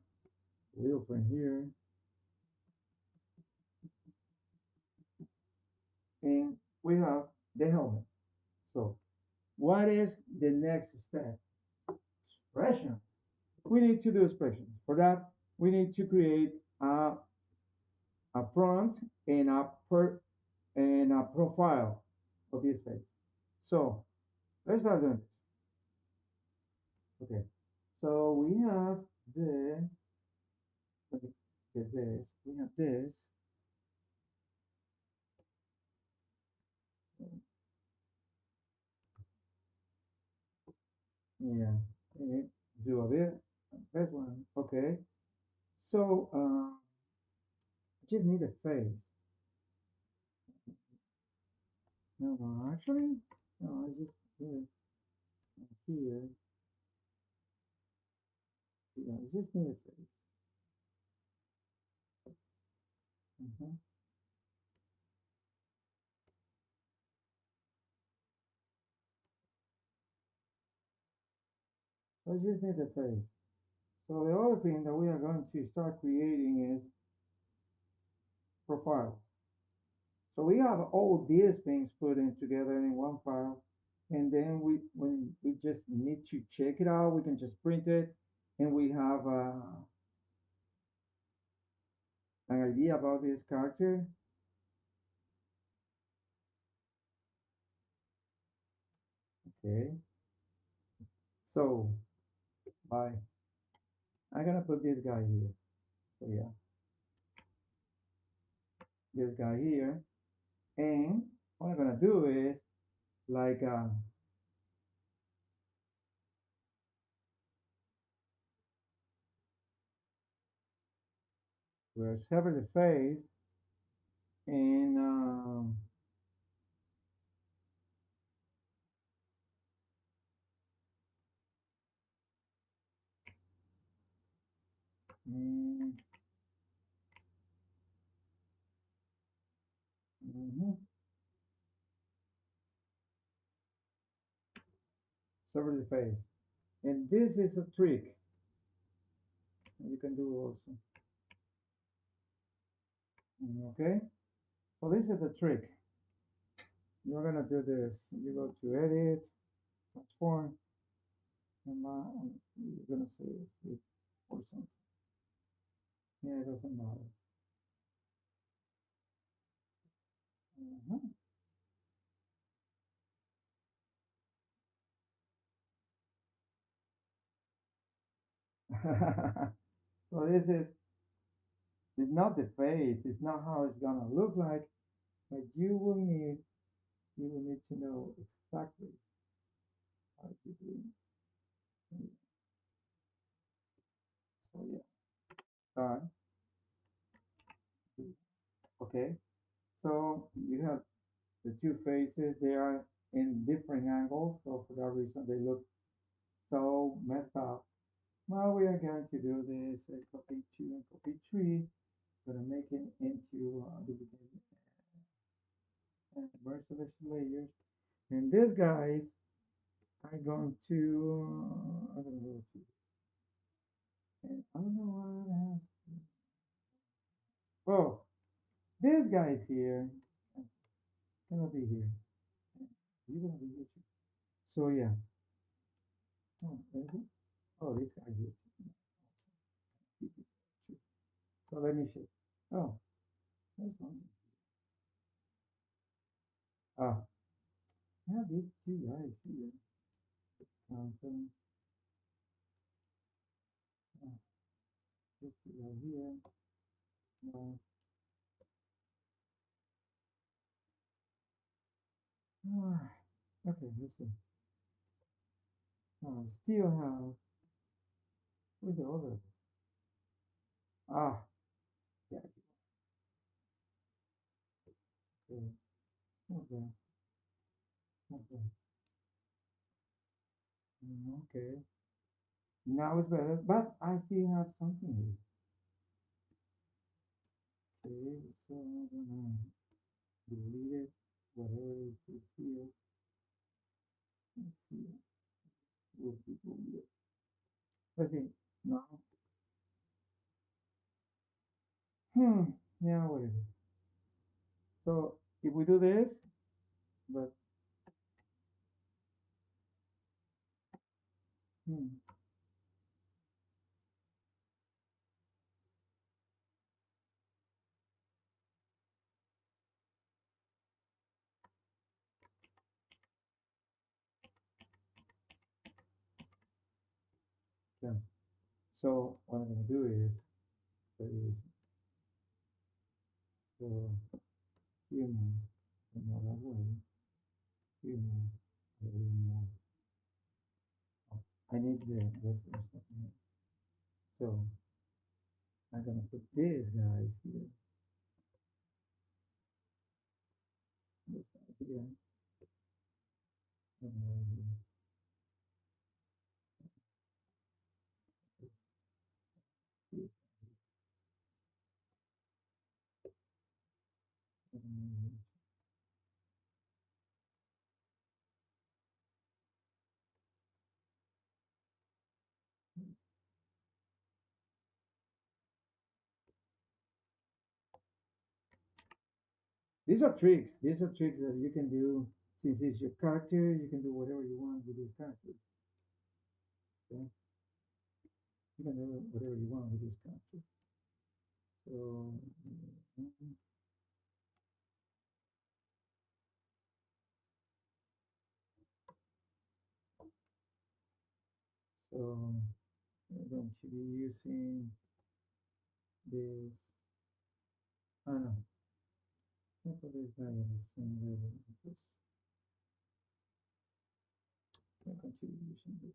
wheel frame here, and we have the helmet. So what is the next step? Expression. We need to do expressions. For that, we need to create a front and a profile of this face. So let's start doing this. Okay. So we have the, let me get this. We have this. Yeah. Okay. Do a bit. This one. Okay. So just need a face. No, no, actually, no, I just need it here. Yeah, I just need a face. Mhm. So I just need the face. So the other thing that we are going to start creating is profile. So we have all these things put in together in one file, and then when we just need to check it out, we can just print it, and we have an idea about this character. Okay, so by I'm gonna put this guy here. So yeah, this guy here, and what I'm gonna do is like we'll sever the face and mm, mhm, sever the face. And this is a trick you can do also. Okay, so this is the trick. You're gonna do this. You go to edit, transform, and you're gonna save it or something. Yeah, it doesn't matter. Mhm. So this is it's not the face. It's not how it's gonna look like, but you will need to know exactly how to do it. So yeah, done. Okay. So you have the two faces. They are in different angles, so for that reason they look so messed up. Well, we are going to do this copy 2 and copy 3. Gonna make it into duplicate merge selection layers. And this guys, I'm going to, I'm gonna go to, and I don't know what I have. Oh, this guy's here. Gonna be here. You're gonna be here too. So yeah. Oh, oh, this guy here. So let me show. Oh, there's something. Ah, I have these two guys here. So, this guy here. Uh, okay, let's see. Still have, where's the other? Ah, yeah, okay, okay, okay. Okay, now it's better, but I still have something here. Okay, so I'm gonna delete it, whatever is here. Let's see, we'll delete it. Let's see, now, yeah, whatever. So if we do this, but, hmm, yeah. So what I'm gonna do is so humans another way, humans a little more. Oh, I need the reference name. So I'm gonna put these guys here, this guy here, and this, and These are tricks. These are tricks that you can do. Since it's your character, you can do whatever you want with this character. Okay? You can do whatever you want with this character. So, mhm. So I'm going to be using this. Oh no, I put this guy at the same level as this. I'm going to be using this.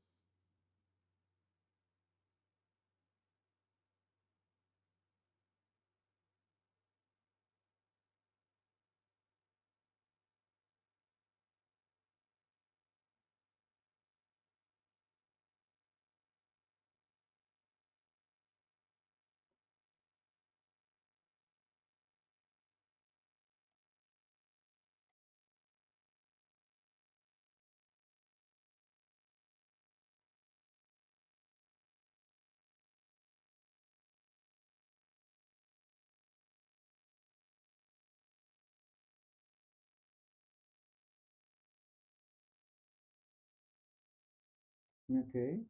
Okay,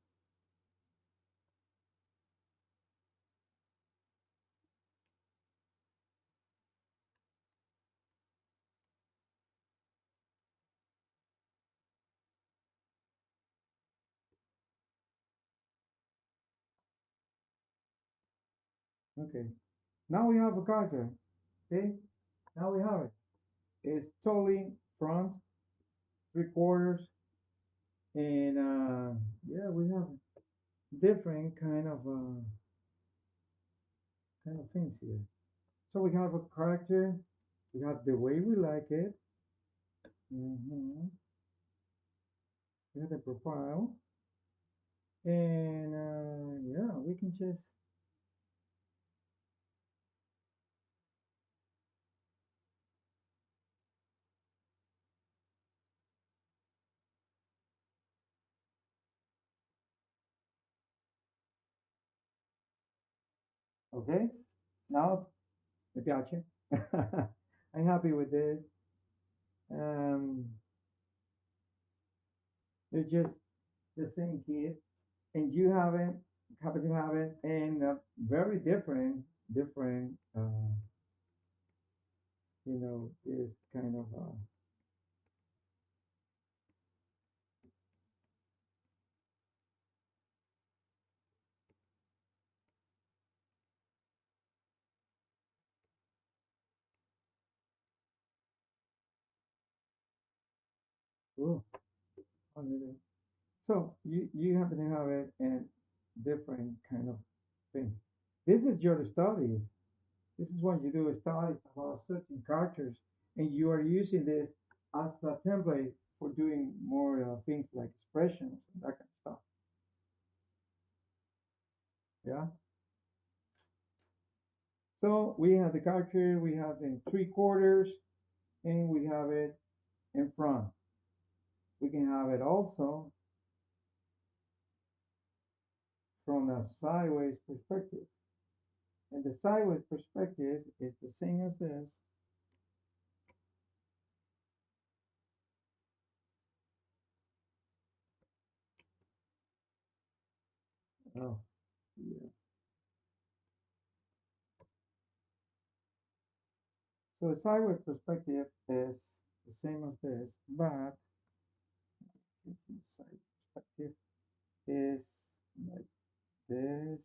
okay. Now we have a character. Okay, now we have it. It's totally front, 3/4, and yeah, we have different kind of things here. So we have a character. We have the way we like it. We have the profile, and yeah, we can just okay. Now mi piace. I'm happy with this. Um, they're just the same kid, and you have it, happen to have it, and very different. Is kind of oh, so you happen to have it and different kind of thing. This is your study. This is what you do, study about certain characters, and you are using this as a template for doing more things like expressions and that kind of stuff. Yeah. So we have the character, we have in 3/4, and we have it in front. We can have it also from a sideways perspective. And the sideways perspective is the same as this. Oh, yeah. So the sideways perspective is the same as this, but the side perspective is like this.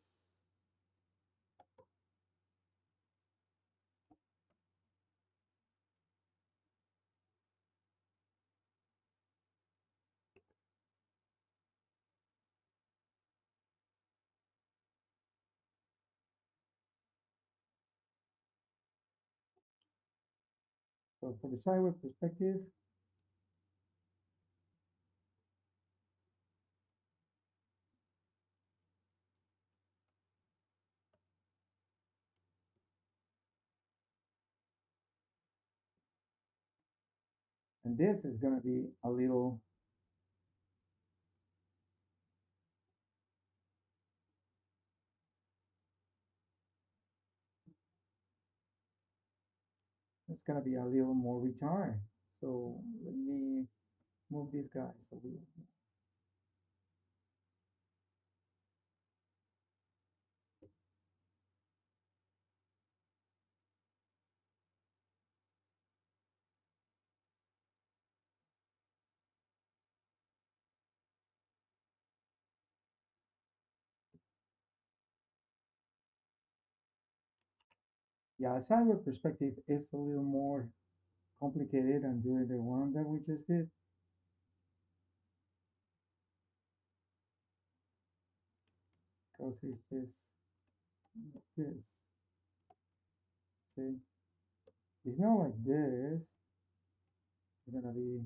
So for the sideways perspective, and this is going to be a little, it's gonna be a little more retarded. So let me move these guys a little. Yeah, cyber perspective is a little more complicated than doing the one that we just did because it's just like this. See, it's not like this. It's gonna be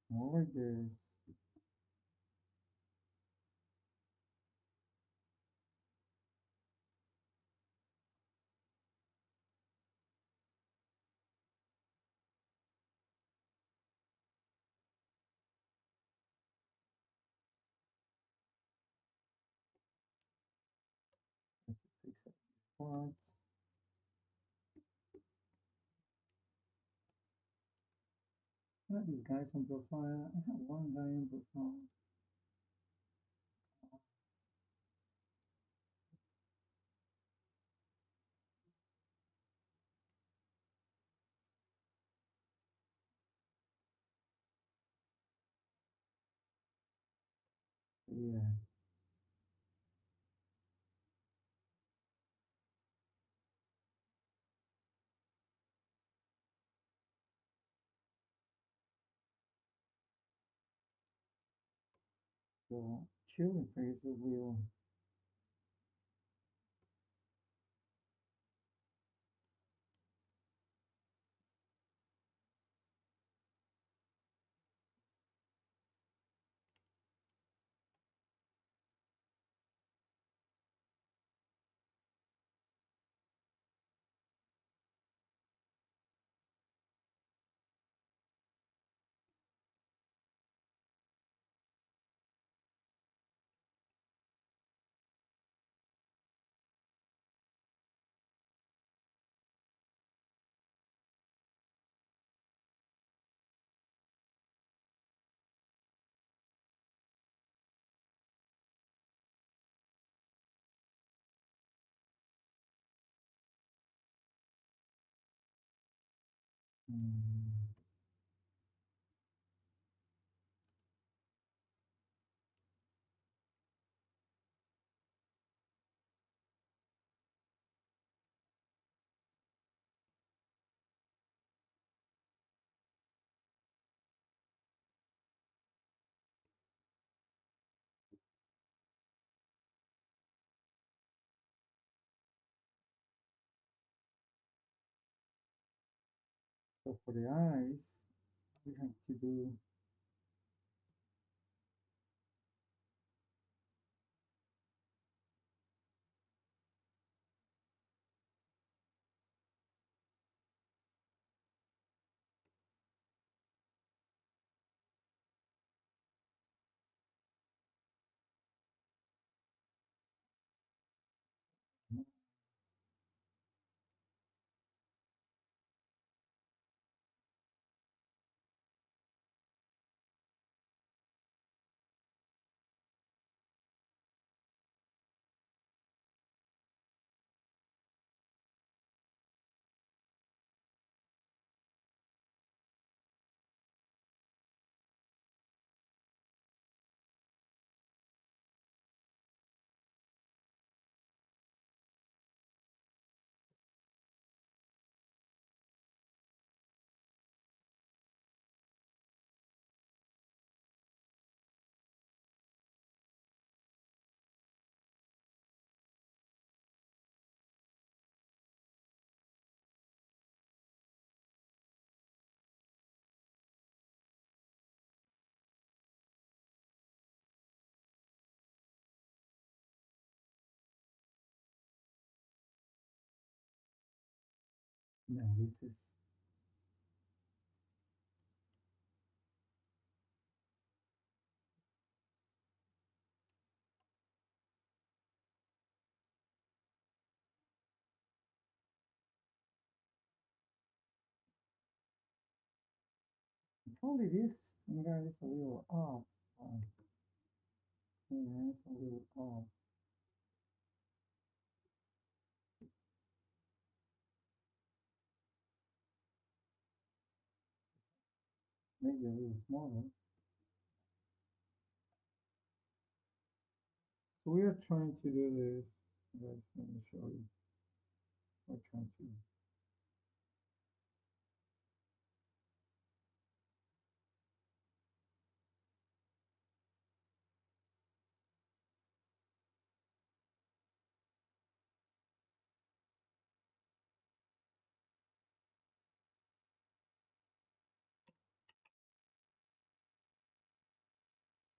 more like this. Fix it. Fonts. Not these guys on profile. I have one guy in profile. Yeah. So children faces will. Mm, so for the eyes, we have to do. No, this is. Probably this guy is a little off. Yeah, it's a little off. Maybe a little smaller. So we are trying to do this. Guys, let me show you. We're trying to.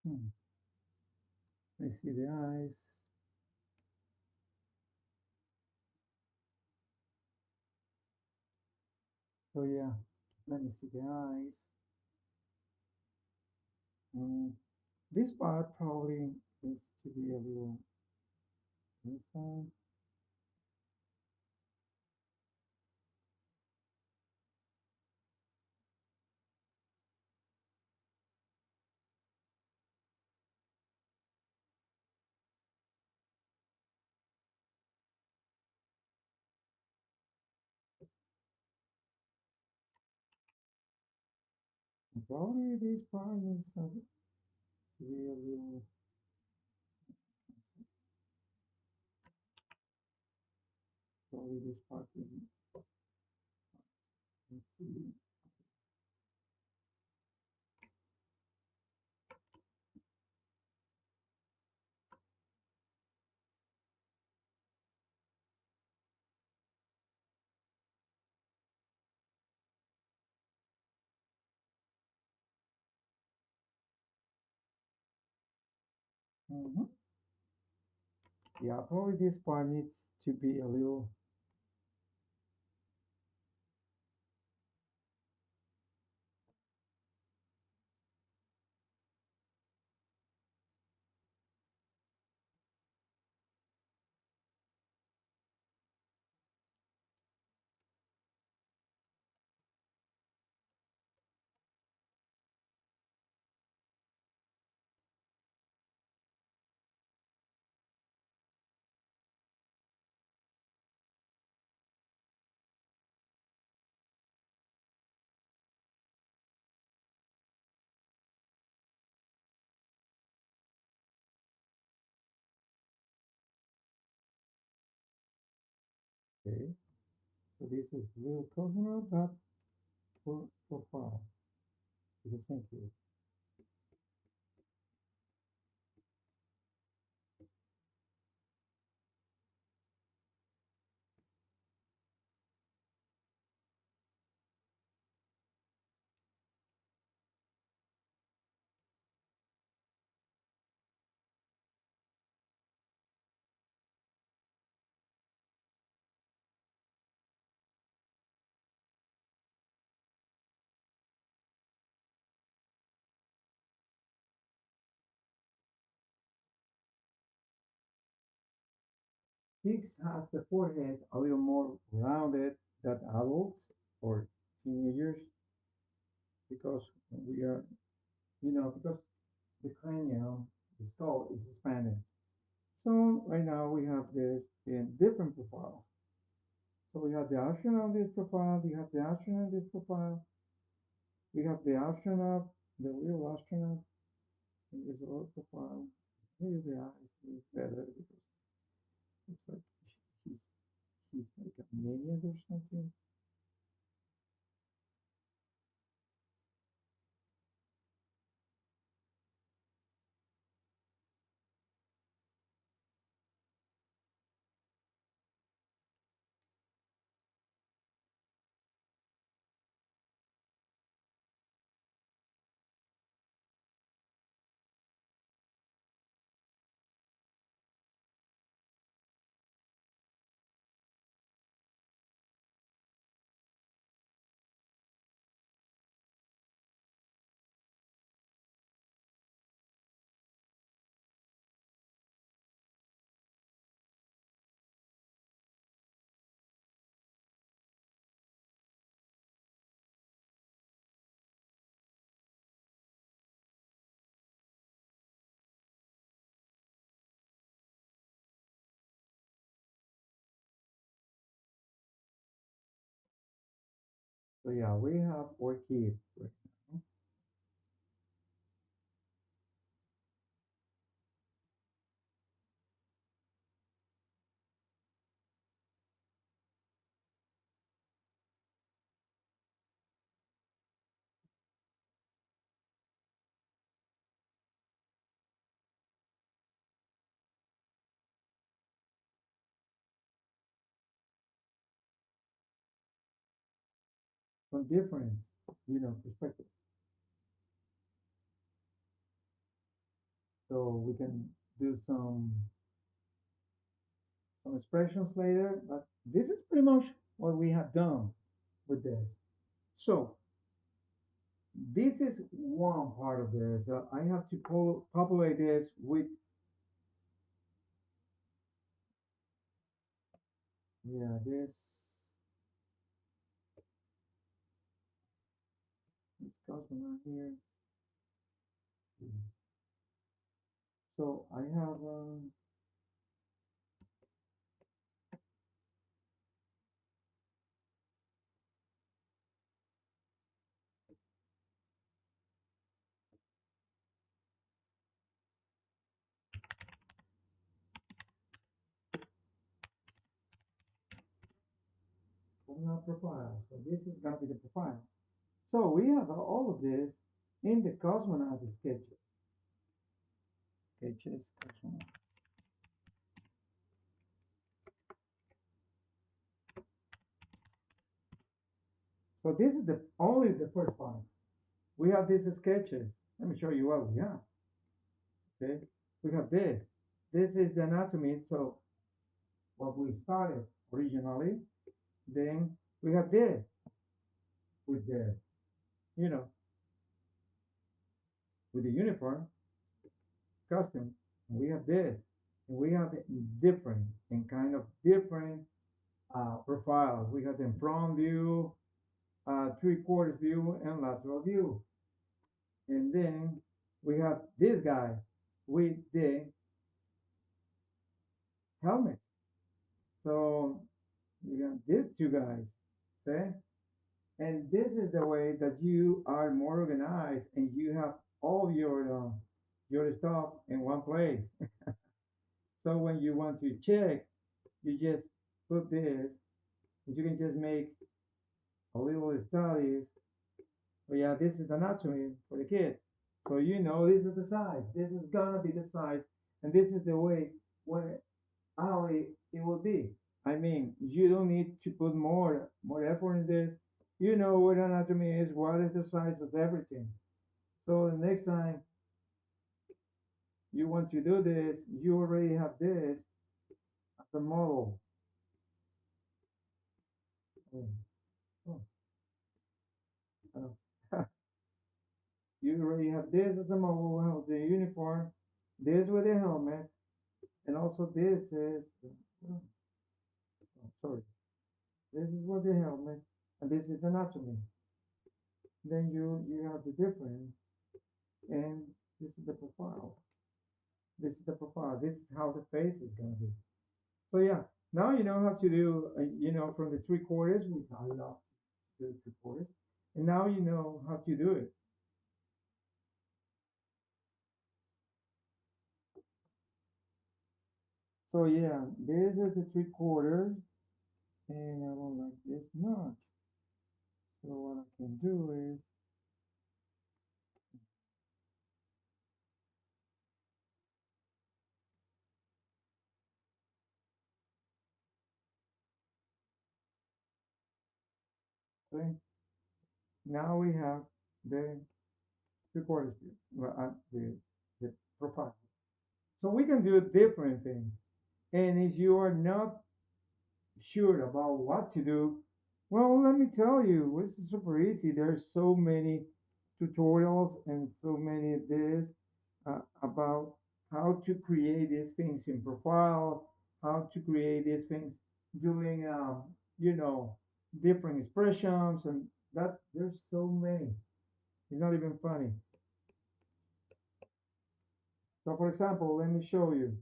Hmm. Let's see the eyes. So yeah, let me see the eyes. Mm. This part probably needs to be a little inside. And probably this part needs to be a little. Probably this part needs to be. Mhm. Yeah, probably this part needs to be a little. Okay, so this is little cosmonaut that for profile. Thank you. Higgs has the forehead a little more rounded than adults or teenagers because we are, because the cranium, the skull is expanded. So right now we have this in different profiles. So we have the astronaut in this profile, we have the astronaut in this profile, we have the astronaut, the real astronaut in this other profile. Maybe the eyes is better because it's like he's he's like a minion or something. So yeah, we have our kids right now. From different, perspectives. So we can do some expressions later, but this is pretty much what we have done with this. So this is one part of this. I have to populate this with, yeah, this customer here. So I have, profile. So this is gonna be the profile. So we have all of this in the cosmonaut sketches. Sketches, cosmonaut. So this is the only the first part. We have these sketches. Let me show you what we have. Okay, we have this. This is the anatomy. So what we started originally. Then we have this with the, you know, with the uniform costume. And we have this, and we have the different and kind of different profiles. We have the front view, three-quarters view, and lateral view. And then we have this guy with the helmet. So we got these two guys, okay? And this is the way that you are more organized and you have all your stuff in one place. So when you want to check, you just put this, and you can just make a little studies. Oh yeah, this is anatomy for the kid. So you know this is the size. This is gonna be the size, and this is the way when how it will be. I mean, you don't need to put more effort in this. You know what anatomy is, what is the size of everything. So the next time you want to do this, you already have this as a model. Oh, oh, you already have this as a model of the uniform, this with the helmet, and also this is, oh, sorry, this is with the helmet, and this is anatomy. Then you have the difference, and this is the profile. This is the profile. This is how the face is gonna be. So yeah, now you know how to do, from the three quarters, which I love to do three quarters, and now you know how to do it. So yeah, this is the three quarters, and I don't like this much. So what I can do is, okay, now we have the three quarters view, well, the profile. So we can do different things. And if you are not sure about what to do, well, let me tell you, it's super easy. There's so many tutorials and so many this about how to create these things in profiles, how to create these things doing, you know, different expressions, and that there's so many. It's not even funny. So, for example, let me show you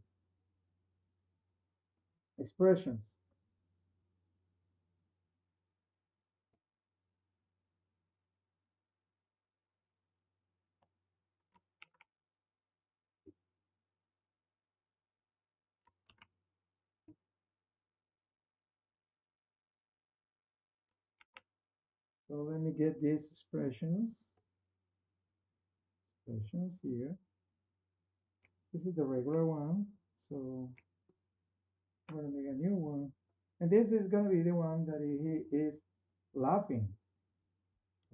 expressions. So let me get these expressions here. This is the regular one. So I'm gonna make a new one. And this is gonna be the one that he is laughing.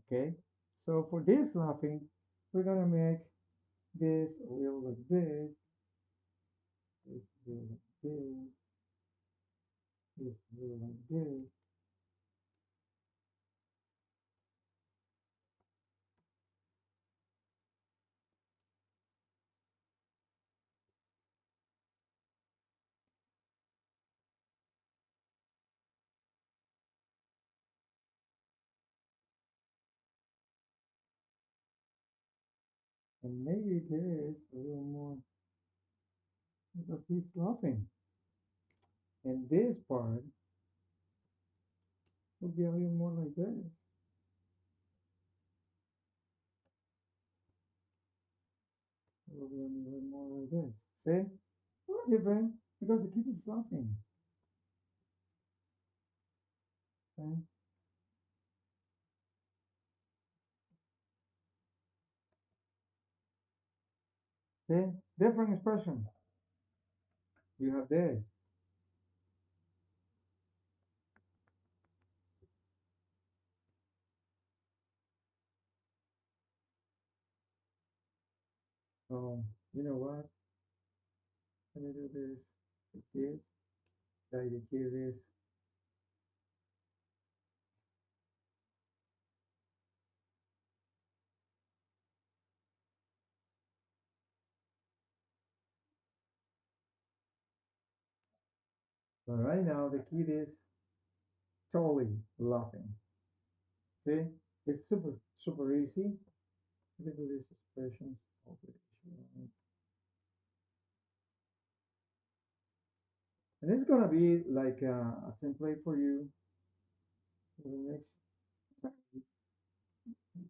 Okay. So for this laughing, we're gonna make this a little like this a little like this a little like this. And maybe this a little more because he's laughing. And this part will be a little more like this. It will be a little more like this. See? It's different because the kid is laughing. Okay? See? Different expressions. You have this. You know what? Let me do this with this. Like the kid is. But right now the kid is totally laughing. See? It's super easy. Let me do this expressions. And it's gonna be like a template for you for the next time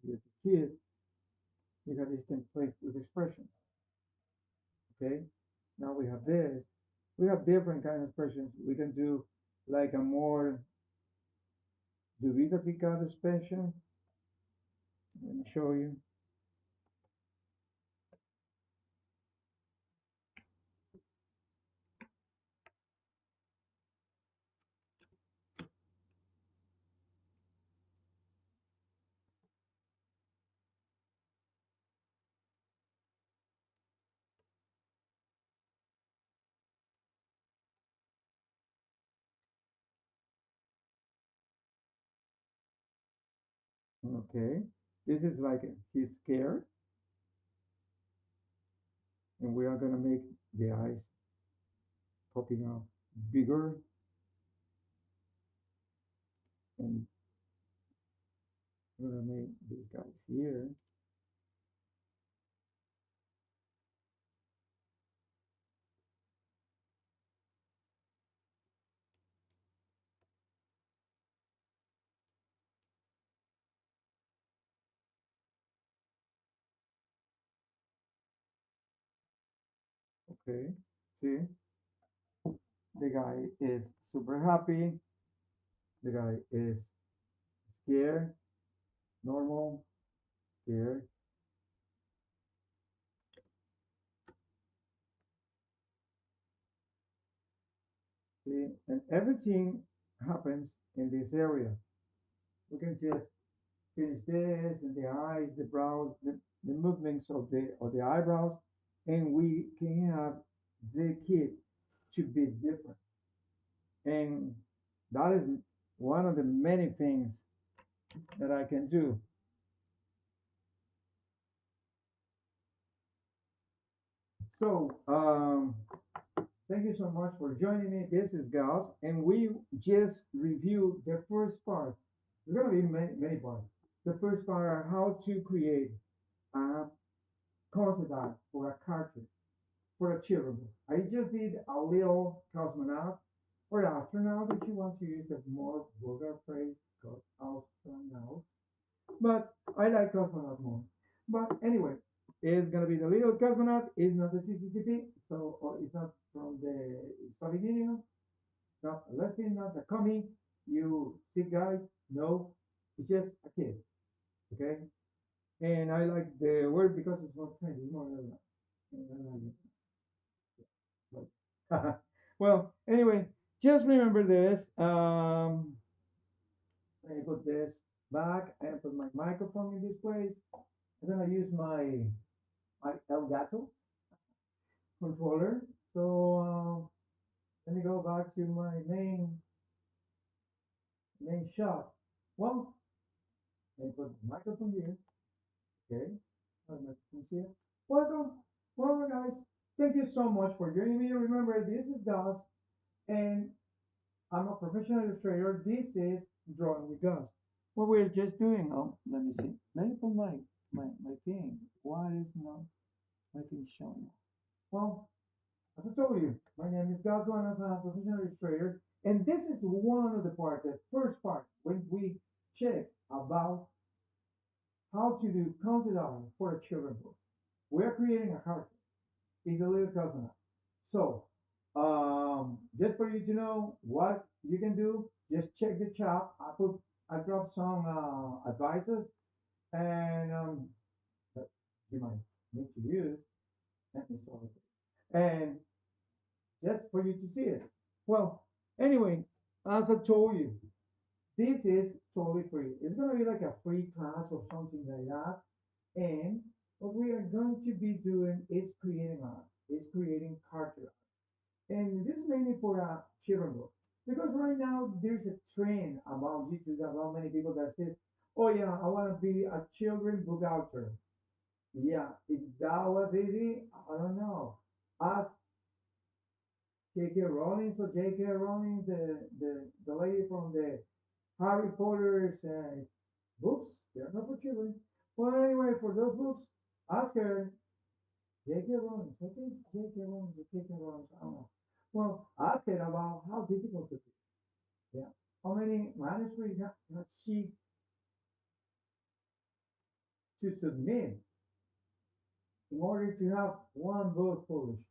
with the kid. You have this template with expressions. Okay. Now we have this. We have different kind of expressions. We can do like a more dubitative kind of expression. Let me show you. Okay. This is like he's scared, and we are gonna make the eyes popping out bigger, and we're gonna make these guys here. Okay. See, the guy is super happy. The guy is scared, normal, scared. See, and everything happens in this area. We can just finish this and the eyes, the brows, the movements of the eyebrows, and we can have the kid to be different. And that is one of the many things that I can do. So, thank you so much for joining me. This is Gus, and we just reviewed the first part. There's going to be many parts. The first part are how to create a concept art for a cartoon for a children. I just did a little cosmonaut or astronaut if you want to use a more vulgar phrase called astronaut. But I like cosmonaut more. But anyway, it's gonna be the little cosmonaut. It's not the CCTV, so it's not from the Soviet Union, not a lesbian, not a commie. You see, guys, no, it's just a kid. and I like the word because it's more trendy, it's more like, well, anyway, just remember this. Let me put this back and put my microphone in this place. I'm gonna use my Elgato controller. So let me go back to my main shot. Well, let me put the microphone here. Okay, microphone here. Welcome, welcome guys. Thank you so much for joining me. Remember, this is Gus, and I'm a professional illustrator. This is Drawing with Gus. What we're just doing. Let me see. Let me put my thing. Why is not my thing showing? Well, as I told you, my name is Gus Duenas. I'm a professional illustrator, and this is one of the parts, the first part, when we check about how to do concept art for a children's book. We are creating a character. It's a little cosmonaut. So, just for you to know what you can do, just check the chat. I dropped some advices and that you might need to use and install it. And just for you to see it. Well, anyway, as I told you, this is totally free. It's gonna be like a free class or something like that. And what we are going to be doing is creating art, is creating character. And this is mainly for a children book. Because right now there's a trend about YouTube, about many people that says, oh yeah, I want to be a children book author. Yeah, if that was easy, I don't know. Ask J.K. Rowling, so J.K. Rowling, the lady from the Harry Potter's books, they're not for children. Well, anyway, for those books, ask her, J.K. Rowling, I think it's J.K. Rowling or J.K. Rowling, I don't know. Well, ask her about how difficult it is. Yeah. How many manuscripts has she to submit in order to have one book published?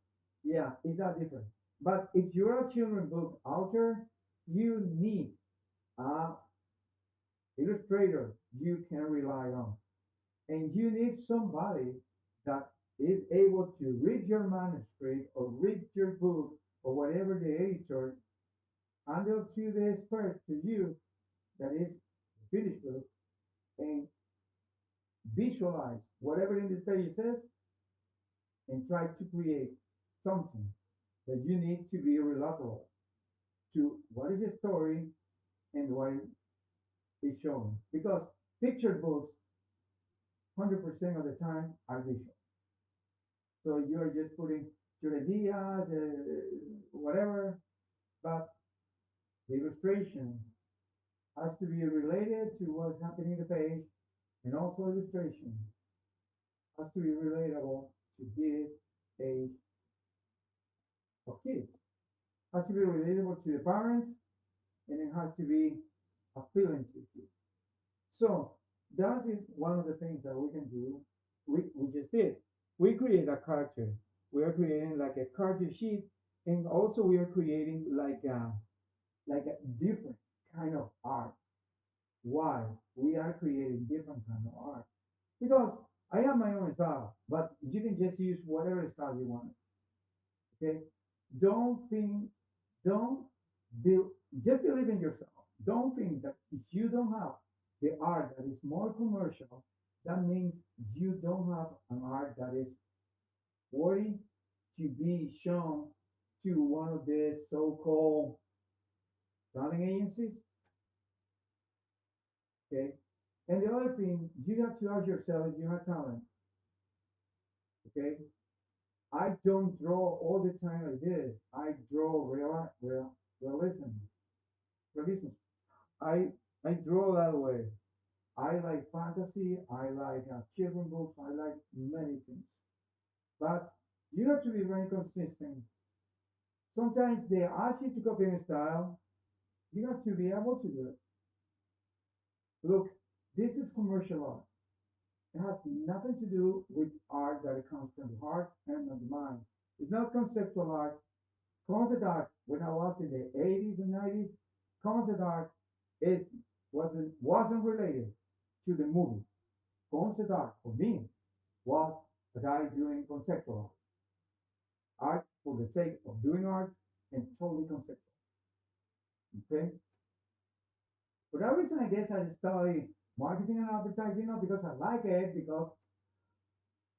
Yeah, it's that different. But if you're a children book author, you need a illustrator you can rely on. And you need somebody that is able to read your manuscript or read your book or whatever the editor handle to the expert to you that is finished book and visualize whatever in this page says and try to create something that you need to be relatable to what is the story and what is showing. Because picture books, 100% of the time, are visual. So you're just putting your ideas, whatever, but the illustration has to be related to what's happening in the page, and also illustration has to be relatable to this age of kids. Has to be relatable to the parents, and it has to be appealing to kids. So that is one of the things that we can do. We just did. We create a character. We are creating like a character sheet, and also we are creating like a different kind of art. Why? We are creating different kind of art because I have my own style, but you can just use whatever style you want. Okay? Don't think, don't be, just believe in yourself. Don't think that if you don't have the art that is more commercial, that means you don't have an art that is worthy to be shown to one of the so-called styling agencies. Okay. And the other thing, you have to ask yourself if you have talent. Okay. I don't draw all the time like this. I draw realism. Realism. I I draw that way. I like fantasy. I like children books. I like many things. But you have to be very consistent. Sometimes they ask you to copy a style. You have to be able to do it. Look, this is commercial art. It has nothing to do with art that comes from the heart and of the mind. It's not conceptual art. Concept art, when I was in the 80s and 90s, concept art is wasn't related to the movie. Concept art for me was a guy doing conceptual art for the sake of doing art and totally conceptual. Okay. For that reason, I guess I studied marketing and advertising, not because I like it, because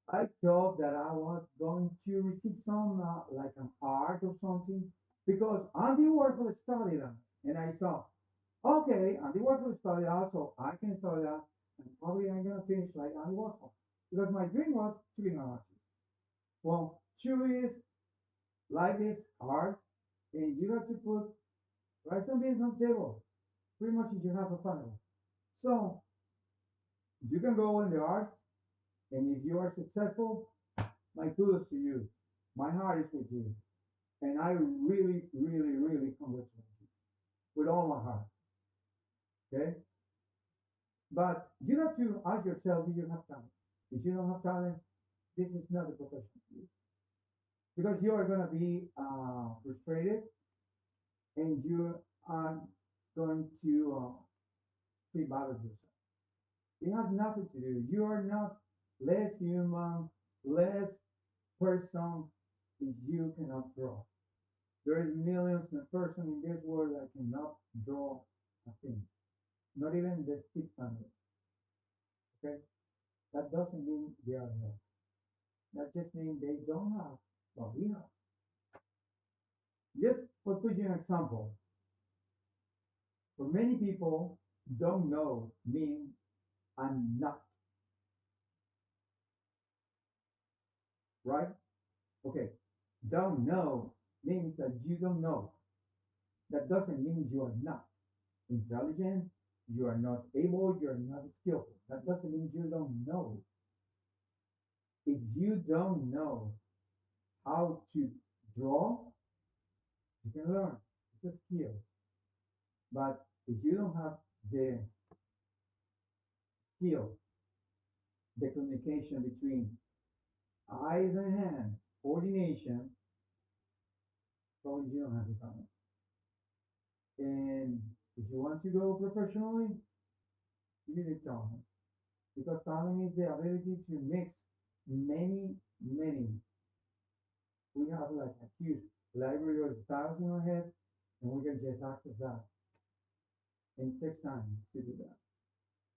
I thought that I was going to receive some like an art or something. Because Andy Warhol studied that, and I thought, okay, Andy Warhol studied that, so I can study that, and probably I'm gonna finish like Andy Warhol. Because my dream was to be an artist. Well, true is life is hard, and you have to put rice and beans on the table. Pretty much if you have a family. So you can go in the arts, and if you are successful, my kudos to you. My heart is with you, and I really, really, really congratulate you with all my heart. Okay, but you have to ask yourself, do you have talent? If you don't have talent, this is not the profession for you, because you are gonna be frustrated, and you are going to feel bad of yourself. It has nothing to do. You are not less human, less person if you cannot draw. There is millions of persons in this world that cannot draw a thing. Not even the stick family. Okay? That doesn't mean they are less. That just means they don't have what we have. Just for put you an example. For many people, don't know means I'm not, right? Okay. Don't know means that you don't know. That doesn't mean you are not intelligent, you are not able, you are not skillful. That doesn't mean you don't know. If you don't know how to draw, you can learn. It's a skill. But if you don't have the skill, the communication between eyes and hands, coordination, probably you don't have the talent. And if you want to go professionally, you need talent. Because talent is the ability to mix many, many. We have like a huge library of styles in our head, and we can just access that. And it takes time to do that.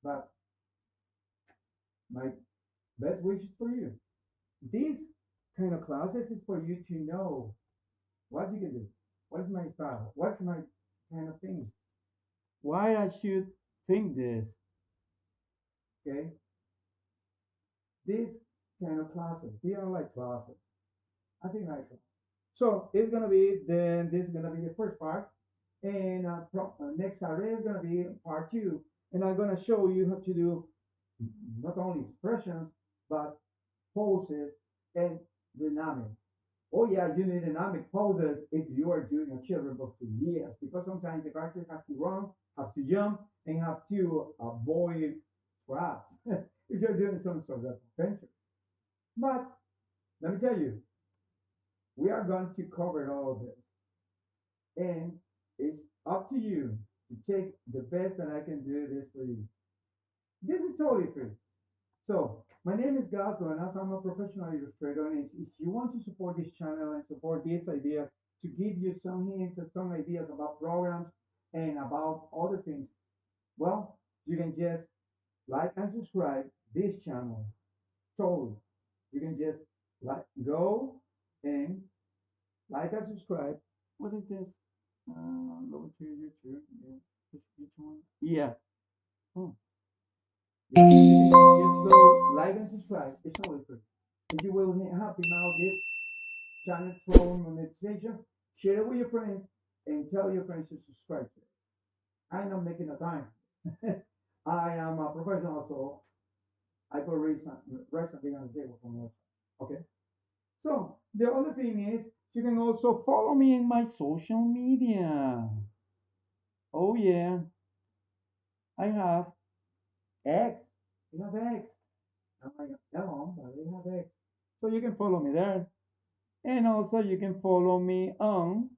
But my best wishes for you. These kind of classes is for you to know what you can do. What is my style? What's my kind of things? Why I should think this? Okay, these kind of classes, they are like classes. I think like so. So it's gonna be then this is gonna be the first part, and next Saturday is gonna be part two, and I'm gonna show you how to do not only expressions but poses and dynamic. Oh yeah, you need dynamic poses if you are doing a children book too. Yes, because sometimes the characters have to run, have to jump, and have to avoid traps if you're doing some sort of adventure. But let me tell you, we are going to cover all of this, and it's up to you to take the best that I can do this for you. This is totally free. So, my name is Gus Duenas. I'm a professional illustrator, and if you want to support this channel and support this idea to give you some hints and some ideas about programs and about other things, well, you can just like and subscribe this channel. Totally. You can just like go and like and subscribe. What is this? Go to YouTube. Yeah. Which one? Yeah. Hmm. Yeah, you can just go like and subscribe. It's totally free. And you will help him out this channel troll monetization. Share it with your friends and tell your friends to subscribe to it. I'm not making a dime. I am a professional, so I put rest something on the table for myself. Okay. So the other thing is you can also follow me in my social media. Oh yeah, I have X. You have X. I'm like, no, but I have X. So you can follow me there. And also you can follow me on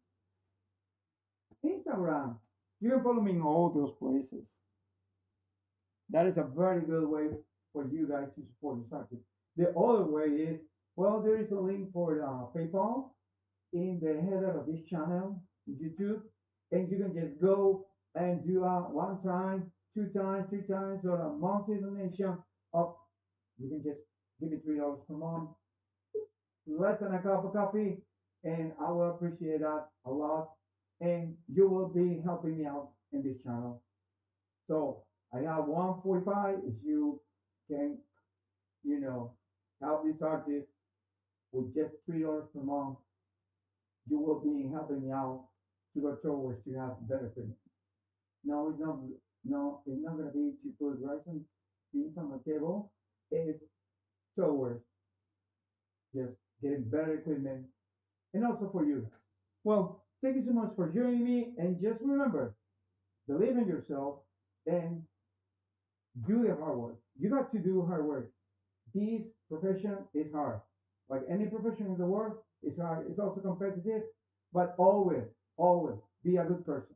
Instagram. You can follow me in all those places. That is a very good way. for you guys to support this artist. The other way is, well, there is a link for PayPal in the header of this channel in YouTube, and you can just go and do a one time, two times, three times, or a monthly donation of, you can just give me $3 per month, less than a cup of coffee, and I will appreciate that a lot. And you will be helping me out in this channel. So I have 145. If you can, you know, help this artist with just $3 per month, you will be helping me out to go towards to have better fitness. No, it's not. No, it's not gonna be to put rice and beans on the table. It's towards just getting better equipment, and also for you. Well, thank you so much for joining me, and just remember, believe in yourself and do the hard work. You got to do hard work. This profession is hard. Like any profession in the world, it's hard. It's also competitive, but always, always be a good person.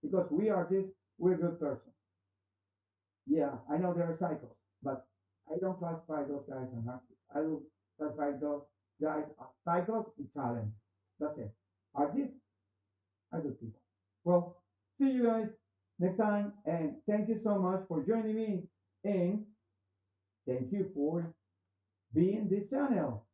Because we artists, we're good person. Yeah, I know there are cycles, but I don't classify those guys as artists. I will classify those guys as cycles and talent. That's it. Artists are good people. Well, see you guys next time, and thank you so much for joining me, and thank you for being this channel.